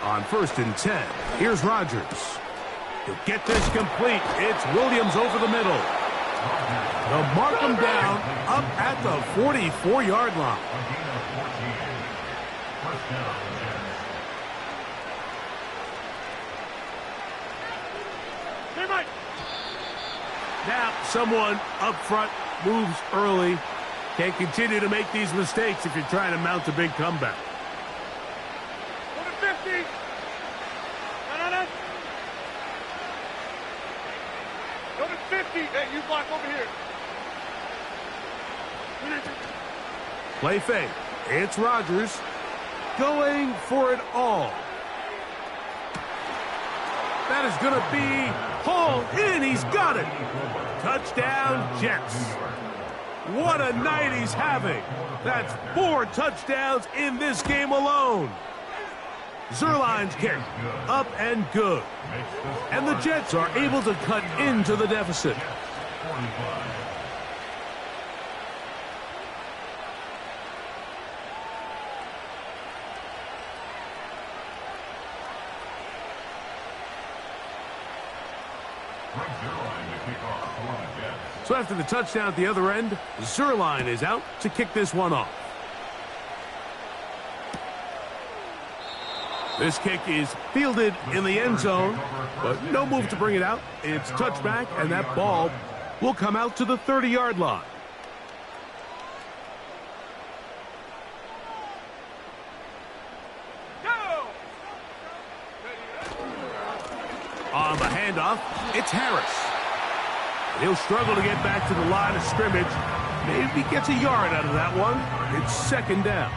On 1st and 10, here's Rodgers. He'll get this complete. It's Williams over the middle. They'll mark him down up at the 44-yard line. Now, someone up front moves early. Can't continue to make these mistakes if you're trying to mount a big comeback. Go to 50. No. Go to 50. Hey, you block over here. Play fake. It's Rodgers going for it all. That is going to be hauled in. He's got it. Touchdown, Jets. What a night he's having. That's 4 touchdowns in this game alone. Zuerlein's kick, up and good. And the Jets are able to cut into the deficit. So after the touchdown at the other end, Zuerlein is out to kick this one off. This kick is fielded in the end zone, but no move to bring it out. It's touchback, and that ball will come out to the 30-yard line. On the handoff, it's Harris. He'll struggle to get back to the line of scrimmage. Maybe gets a yard out of that one. It's 2nd down.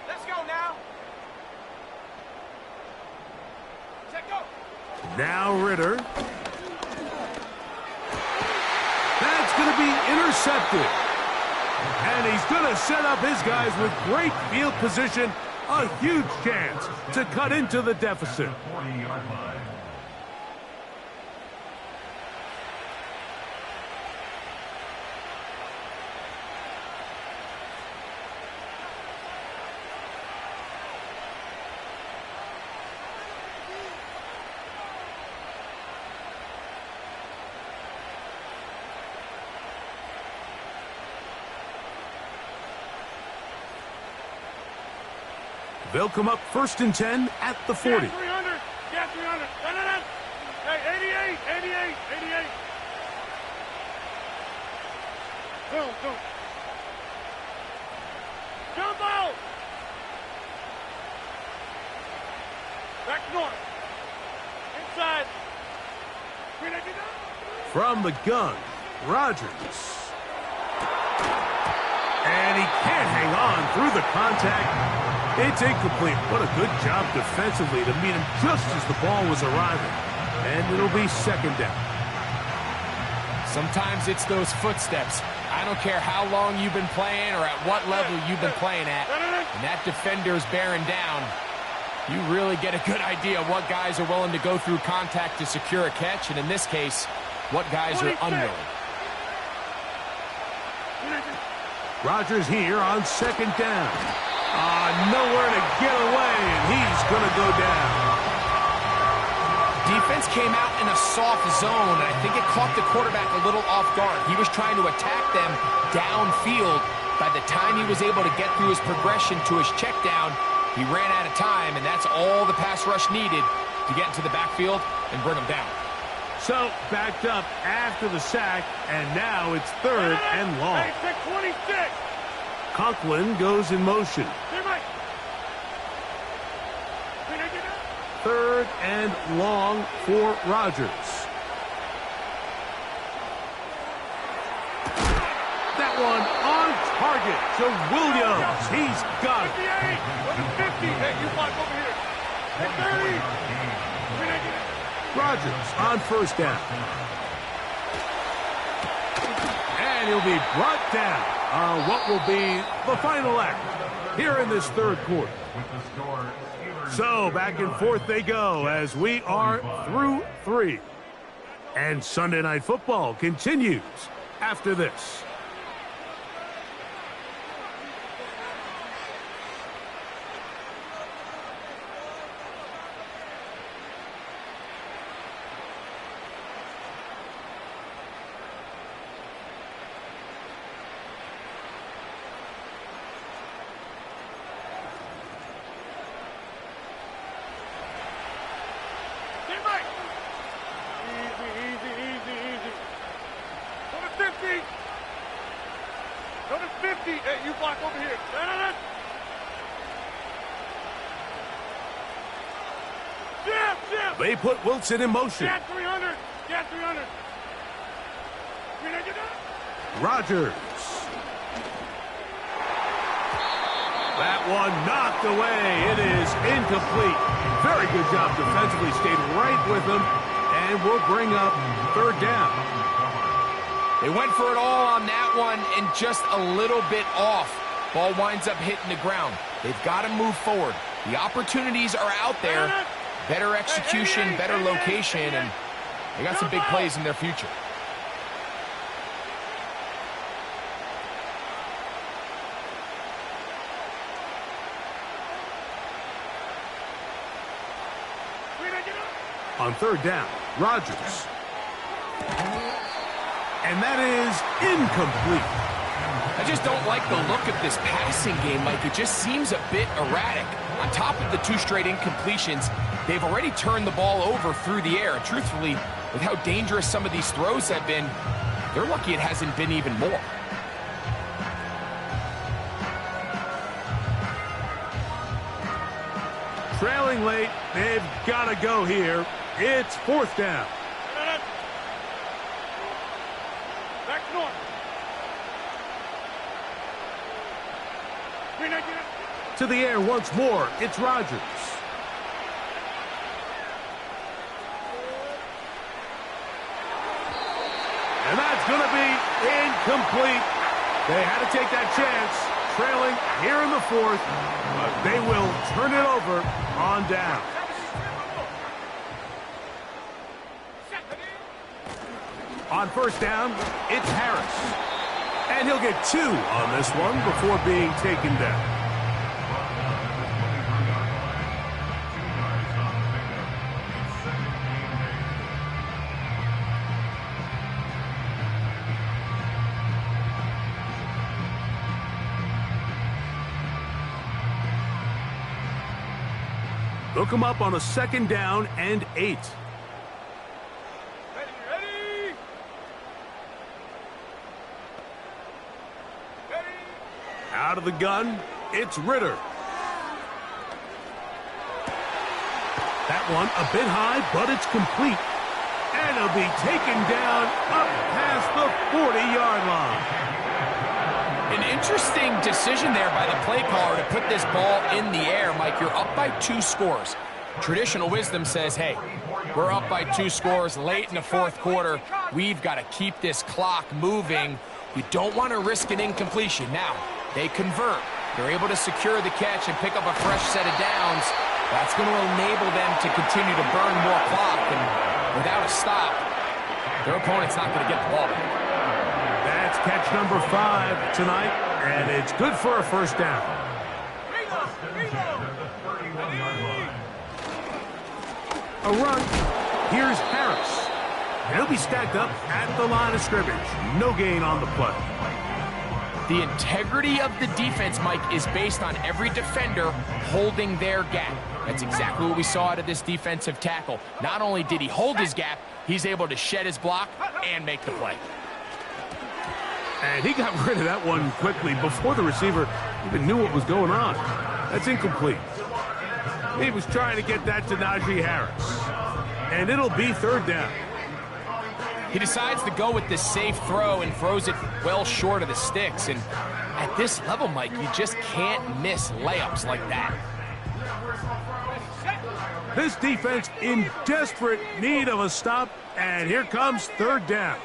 Let's go now. Check go. Now Ritter. That's going to be intercepted. And he's going to set up his guys with great field position. A huge chance to cut into the deficit. They'll come up 1st and 10 at the 40. Get 300. Get 300. Da-da-da. Hey, 88, 88, 88. Boom. Jump out. Back north. Inside. From the gun, Rodgers. And he can't hang on through the contact. It's incomplete. What a good job defensively to meet him just as the ball was arriving. And it'll be 2nd down. Sometimes it's those footsteps. I don't care how long you've been playing or at what level you've been playing at. And that defender's bearing down. You really get a good idea of what guys are willing to go through contact to secure a catch, and in this case, what guys are unwilling. Rodgers here on 2nd down. Nowhere to get away, and he's going to go down. Defense came out in a soft zone, and I think it caught the quarterback a little off guard. He was trying to attack them downfield. By the time he was able to get through his progression to his check down, he ran out of time, and that's all the pass rush needed to get into the backfield and bring him down. So, backed up after the sack, and now it's 3rd and long. 26. Conklin goes in motion. 3rd and long for Rodgers. That one on target to Williams. He's got it. 58. 50. Hey, you block over here. 30. Rodgers on 1st down. And he'll be brought down on what will be the final act here in this 3rd quarter. So back and forth they go as we are through 3. And Sunday Night Football continues after this. Easy. Go to 50. Go to 50. Hey, you block over here. Jim. They put Wilson in motion. Get 300. Get 300. Rodgers. That one knocked away. It is incomplete. Very good job defensively. Stayed right with him. And we'll bring up 3rd down. They went for it all on that one and just a little bit off. Ball winds up hitting the ground. They've got to move forward. The opportunities are out there. Better execution, better location, and they got some big plays in their future. On 3rd down, Rodgers. And that is incomplete. I just don't like the look of this passing game, Mike. It just seems a bit erratic. On top of the 2 straight incompletions, they've already turned the ball over through the air. And truthfully, with how dangerous some of these throws have been, they're lucky it hasn't been even more. Trailing late, they've got to go here. It's 4th down. Back north. To the air once more, it's Rodgers. And that's going to be incomplete. They had to take that chance, trailing here in the 4th, but they will turn it over on down. On 1st down, it's Harris. And he'll get 2 on this one before being taken down. They'll come up on a 2nd down and 8. Ready. Out of the gun, it's Ritter. That one a bit high, but it's complete. And it'll be taken down up past the 40-yard line. An interesting decision there by the play caller to put this ball in the air. Mike, you're up by 2 scores. Traditional wisdom says, hey, we're up by 2 scores late in the 4th quarter. We've got to keep this clock moving. You don't want to risk an incompletion. Now, they convert. They're able to secure the catch and pick up a fresh set of downs. That's going to enable them to continue to burn more clock. And without a stop, their opponent's not going to get the ball back. That's catch number 5 tonight, and it's good for a 1st down. A run. Here's Harris. And he'll be stacked up at the line of scrimmage. No gain on the play. The integrity of the defense, Mike, is based on every defender holding their gap. That's exactly what we saw out of this defensive tackle. Not only did he hold his gap, he's able to shed his block and make the play. And he got rid of that one quickly before the receiver even knew what was going on. That's incomplete. He was trying to get that to Najee Harris. And it'll be 3rd down. He decides to go with the safe throw and throws it well short of the sticks. And at this level, Mike, you just can't miss layups like that. This defense in desperate need of a stop. And here comes 3rd down.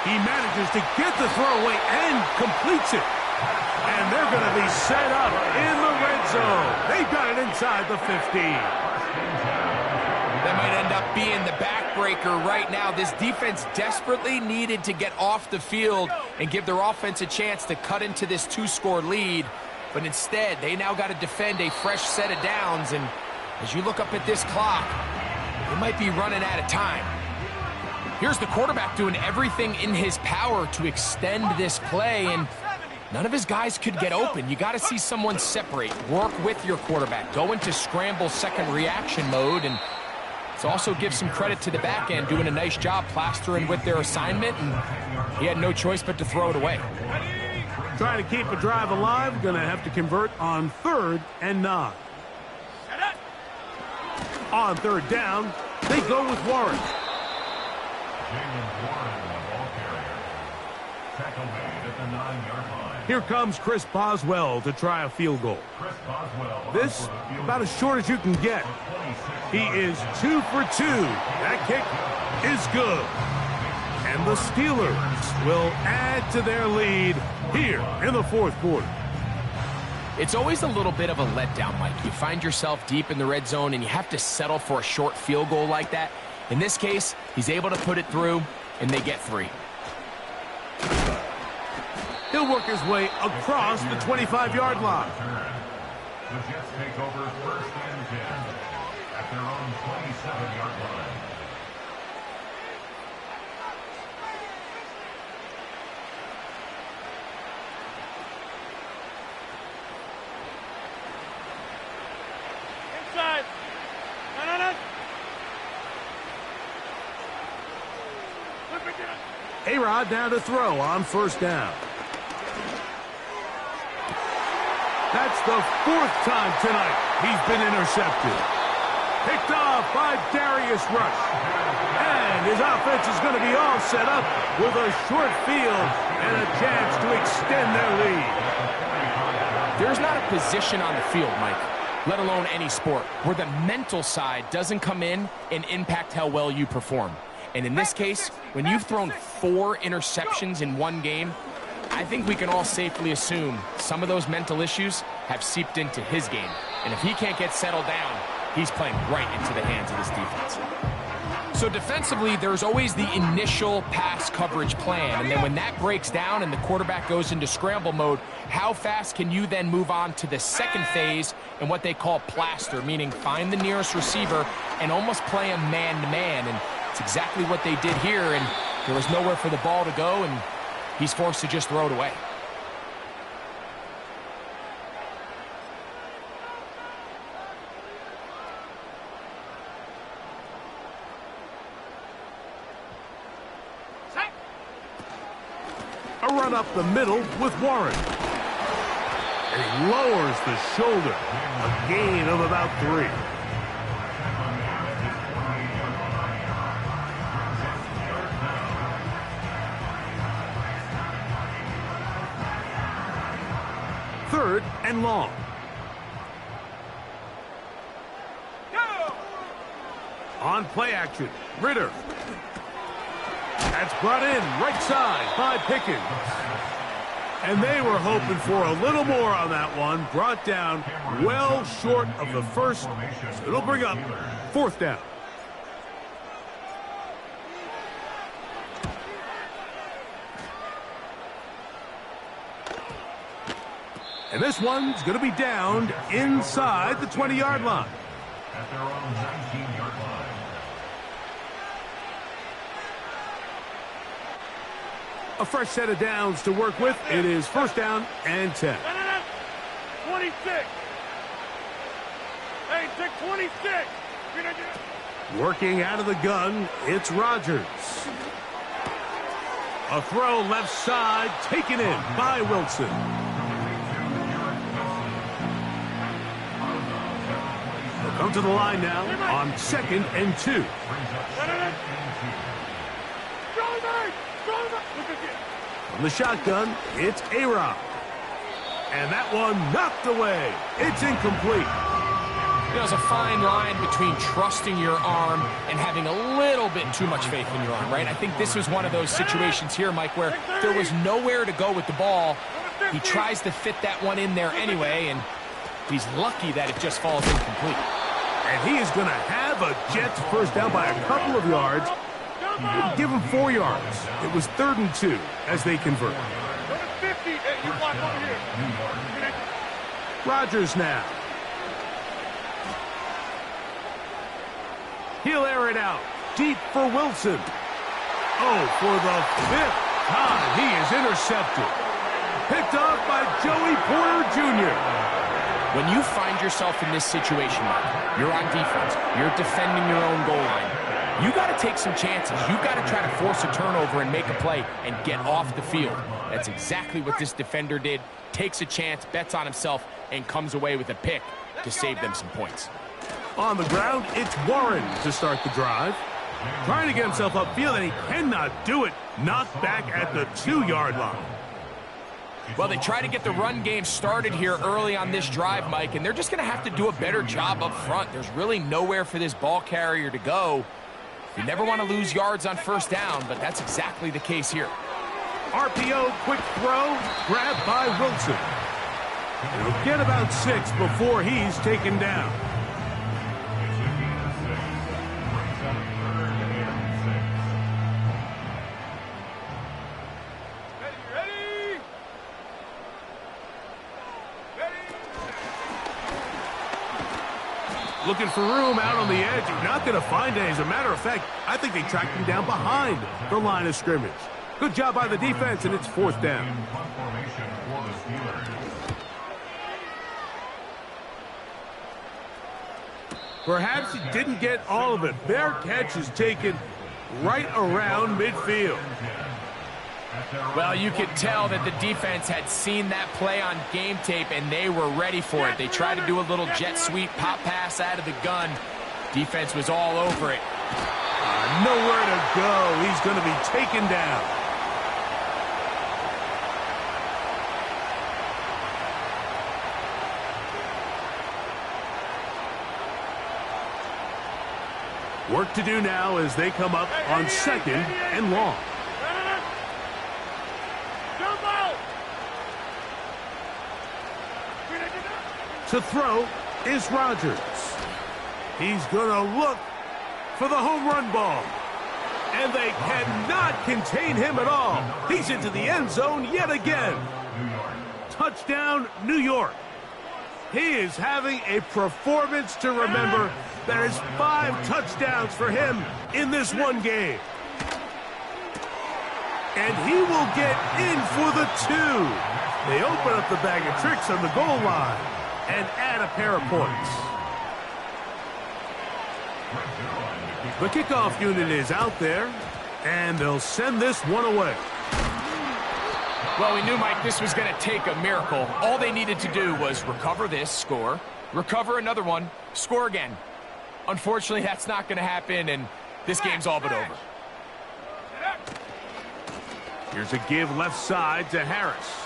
He manages to get the throw away and completes it. And they're going to be set up in the red zone. They've got it inside the 15. That might end up being the backbreaker right now. This defense desperately needed to get off the field and give their offense a chance to cut into this 2-score lead. But instead, they now got to defend a fresh set of downs. And as you look up at this clock, they might be running out of time. Here's the quarterback doing everything in his power to extend this play, and none of his guys could get open. You got to see someone separate, work with your quarterback, go into scramble second reaction mode, and let's also give some credit to the back end doing a nice job plastering with their assignment, and he had no choice but to throw it away. Trying to keep a drive alive, going to have to convert on 3rd and 9. On 3rd down, they go with Warren. Here comes Chris Boswell to try a field goal. This, about as short as you can get. He is 2 for 2. That kick is good. And the Steelers will add to their lead here in the 4th quarter. It's always a little bit of a letdown, Mike. You find yourself deep in the red zone and you have to settle for a short field goal like that. In this case, he's able to put it through, and they get 3. He'll work his way across the 25-yard line. The Jets take over 1st and 10 at their own 27-yard line. Inside. No. A-Rod down to throw on 1st down. That's the 4th time tonight he's been intercepted. Picked off by Darius Rush. And his offense is going to be all set up with a short field and a chance to extend their lead. There's not a position on the field, Mike, let alone any sport, where the mental side doesn't come in and impact how well you perform. And in this case, when you've thrown 4 interceptions in one game, I think we can all safely assume some of those mental issues have seeped into his game. And if he can't get settled down, he's playing right into the hands of this defense. So defensively, there's always the initial pass coverage plan. And then when that breaks down and the quarterback goes into scramble mode, how fast can you then move on to the second phase and what they call plaster, meaning find the nearest receiver and almost play him man-to-man. And it's exactly what they did here, and there was nowhere for the ball to go, and he's forced to just throw it away. run up the middle with Warren. And he lowers the shoulder. A gain of about 3. Third and long. On play action, Ritter. That's brought in right side by Pickens. And they were hoping for a little more on that one. Brought down well short of the first. So it'll bring up 4th down. And this one's going to be downed inside the 20-yard line. At their own 19-yard line. A fresh set of downs to work with. It is 1st down and 10. 26. Hey, take 26. Working out of the gun, it's Rodgers. A throw left side, taken in by Wilson. They'll come to the line now on 2nd and 2. From the shotgun, it's A-Rod. And that one knocked away. It's incomplete. There's a fine line between trusting your arm and having a little bit too much faith in your arm, right? I think this was one of those situations here, Mike, where there was nowhere to go with the ball. He tries to fit that one in there anyway, and he's lucky that it just falls incomplete. And he is going to have a Jets first down by a couple of yards. Give him 4 yards. It was 3rd and 2 as they convert. Rodgers now. He'll air it out. Deep for Wilson. Oh, for the 5th time, he is intercepted. Picked off by Joey Porter Jr. When you find yourself in this situation, Mike, you're on defense, you're defending your own goal line, you got to take some chances. You got to try to force a turnover and make a play and get off the field. That's exactly what this defender did. Takes a chance, bets on himself, and comes away with a pick to save them some points. On the ground, it's Warren to start the drive. Trying to get himself upfield, and he cannot do it. Knocked back at the 2-yard line. Well, they try to get the run game started here early on this drive, Mike, and they're just going to have to do a better job up front. There's really nowhere for this ball carrier to go. You never want to lose yards on 1st down, but that's exactly the case here. RPO, quick throw, grabbed by Wilson. He'll get about 6 before he's taken down. Looking for room out on the edge. You're not going to find it. As a matter of fact, I think they tracked him down behind the line of scrimmage. Good job by the defense, and it's 4th down. Perhaps he didn't get all of it. Their catch is taken right around midfield. Well, you could tell that the defense had seen that play on game tape, and they were ready for it. They tried to do a little jet sweep pop pass out of the gun. Defense was all over it. Nowhere to go. He's going to be taken down. Work to do now as they come up on 2nd and long. To throw is Rodgers. He's going to look for the home run ball. And they cannot contain him at all. He's into the end zone yet again. Touchdown, New York. He is having a performance to remember. That is 5 touchdowns for him in this one game. And he will get in for the 2. They open up the bag of tricks on the goal line and add a pair of points. The kickoff unit is out there, and they'll send this one away. Well, we knew, Mike, this was going to take a miracle. All they needed to do was recover this, score, recover another one, score again. Unfortunately, that's not going to happen, and this game's all but over. Here's a give left side to Harris.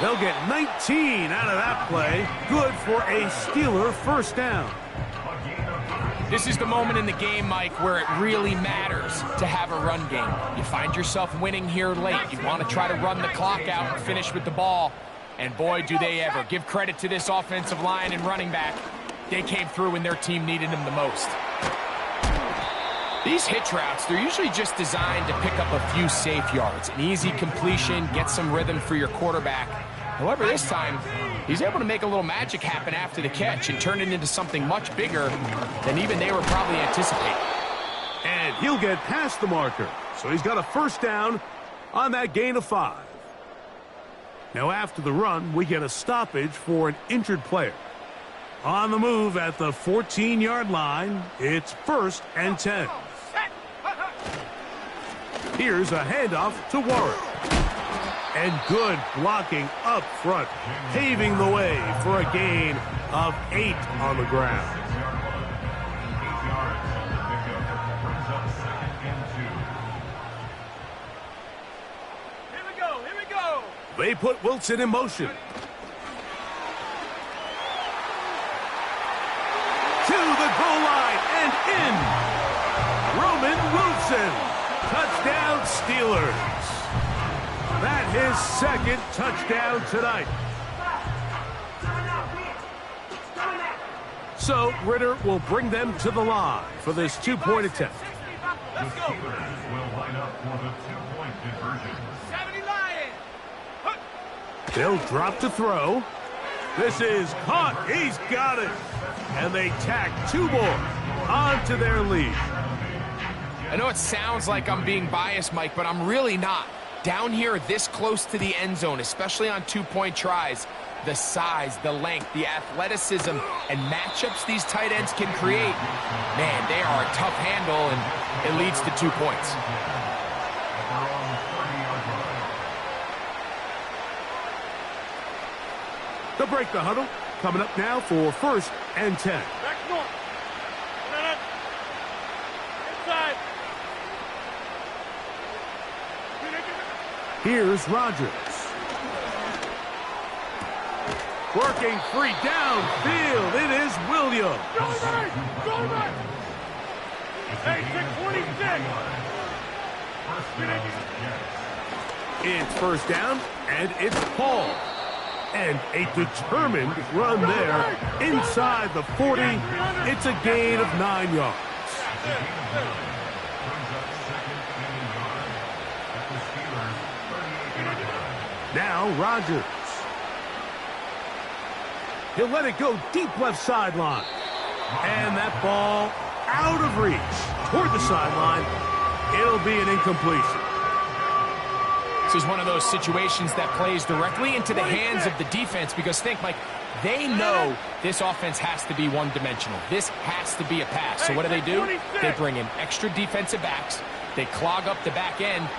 They'll get 19 out of that play. Good for a Steeler first down. This is the moment in the game, Mike, where it really matters to have a run game. You find yourself winning here late. You want to try to run the clock out and finish with the ball. And boy, do they ever. Give credit to this offensive line and running back. They came through when their team needed them the most. These hitch routes, they're usually just designed to pick up a few safe yards. An easy completion, get some rhythm for your quarterback. However, this time, he's able to make a little magic happen after the catch and turn it into something much bigger than even they were probably anticipating. And he'll get past the marker. So he's got a first down on that gain of 5. Now after the run, we get a stoppage for an injured player. On the move at the 14-yard line, it's 1st and 10. Here's a handoff to Warren. And good blocking up front, paving the way for a gain of 8 on the ground. 8 yards on the pickup. Brings up 2nd and 2. Here we go, here we go. They put Wilson in motion. To the goal line and in. Roman Wilson. Touchdown Steelers. That his 2nd touchdown tonight. So Ritter will bring them to the line for this 2-point attempt. The Steelers will line up for the 2-point conversion. 70 Lions. They'll drop to throw. This is caught. He's got it. And they tack 2 more onto their lead. I know it sounds like I'm being biased, Mike, but I'm really not. Down here this close to the end zone, especially on 2-point tries, the size, the length, the athleticism, and matchups these tight ends can create, man, they are a tough handle, and it leads to 2 points. They'll break the huddle. Coming up now for 1st and 10. Back north. Inside. Here's Rodgers. Working free downfield. It is Williams. Go right. Go right. Hey, 626. It's first down, and it's Paul. And a determined run there inside the 40. It's a gain of 9 yards. Now Rodgers. He'll let it go deep left sideline. And that ball out of reach toward the sideline. It'll be an incompletion. This is one of those situations that plays directly into the hands of the defense because think, Mike, they know this offense has to be one-dimensional. This has to be a pass. So what do? They bring in extra defensive backs. They clog up the back end.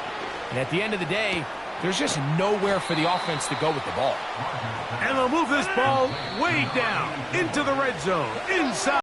And at the end of the day, there's just nowhere for the offense to go with the ball. And they'll move this ball way down into the red zone, inside.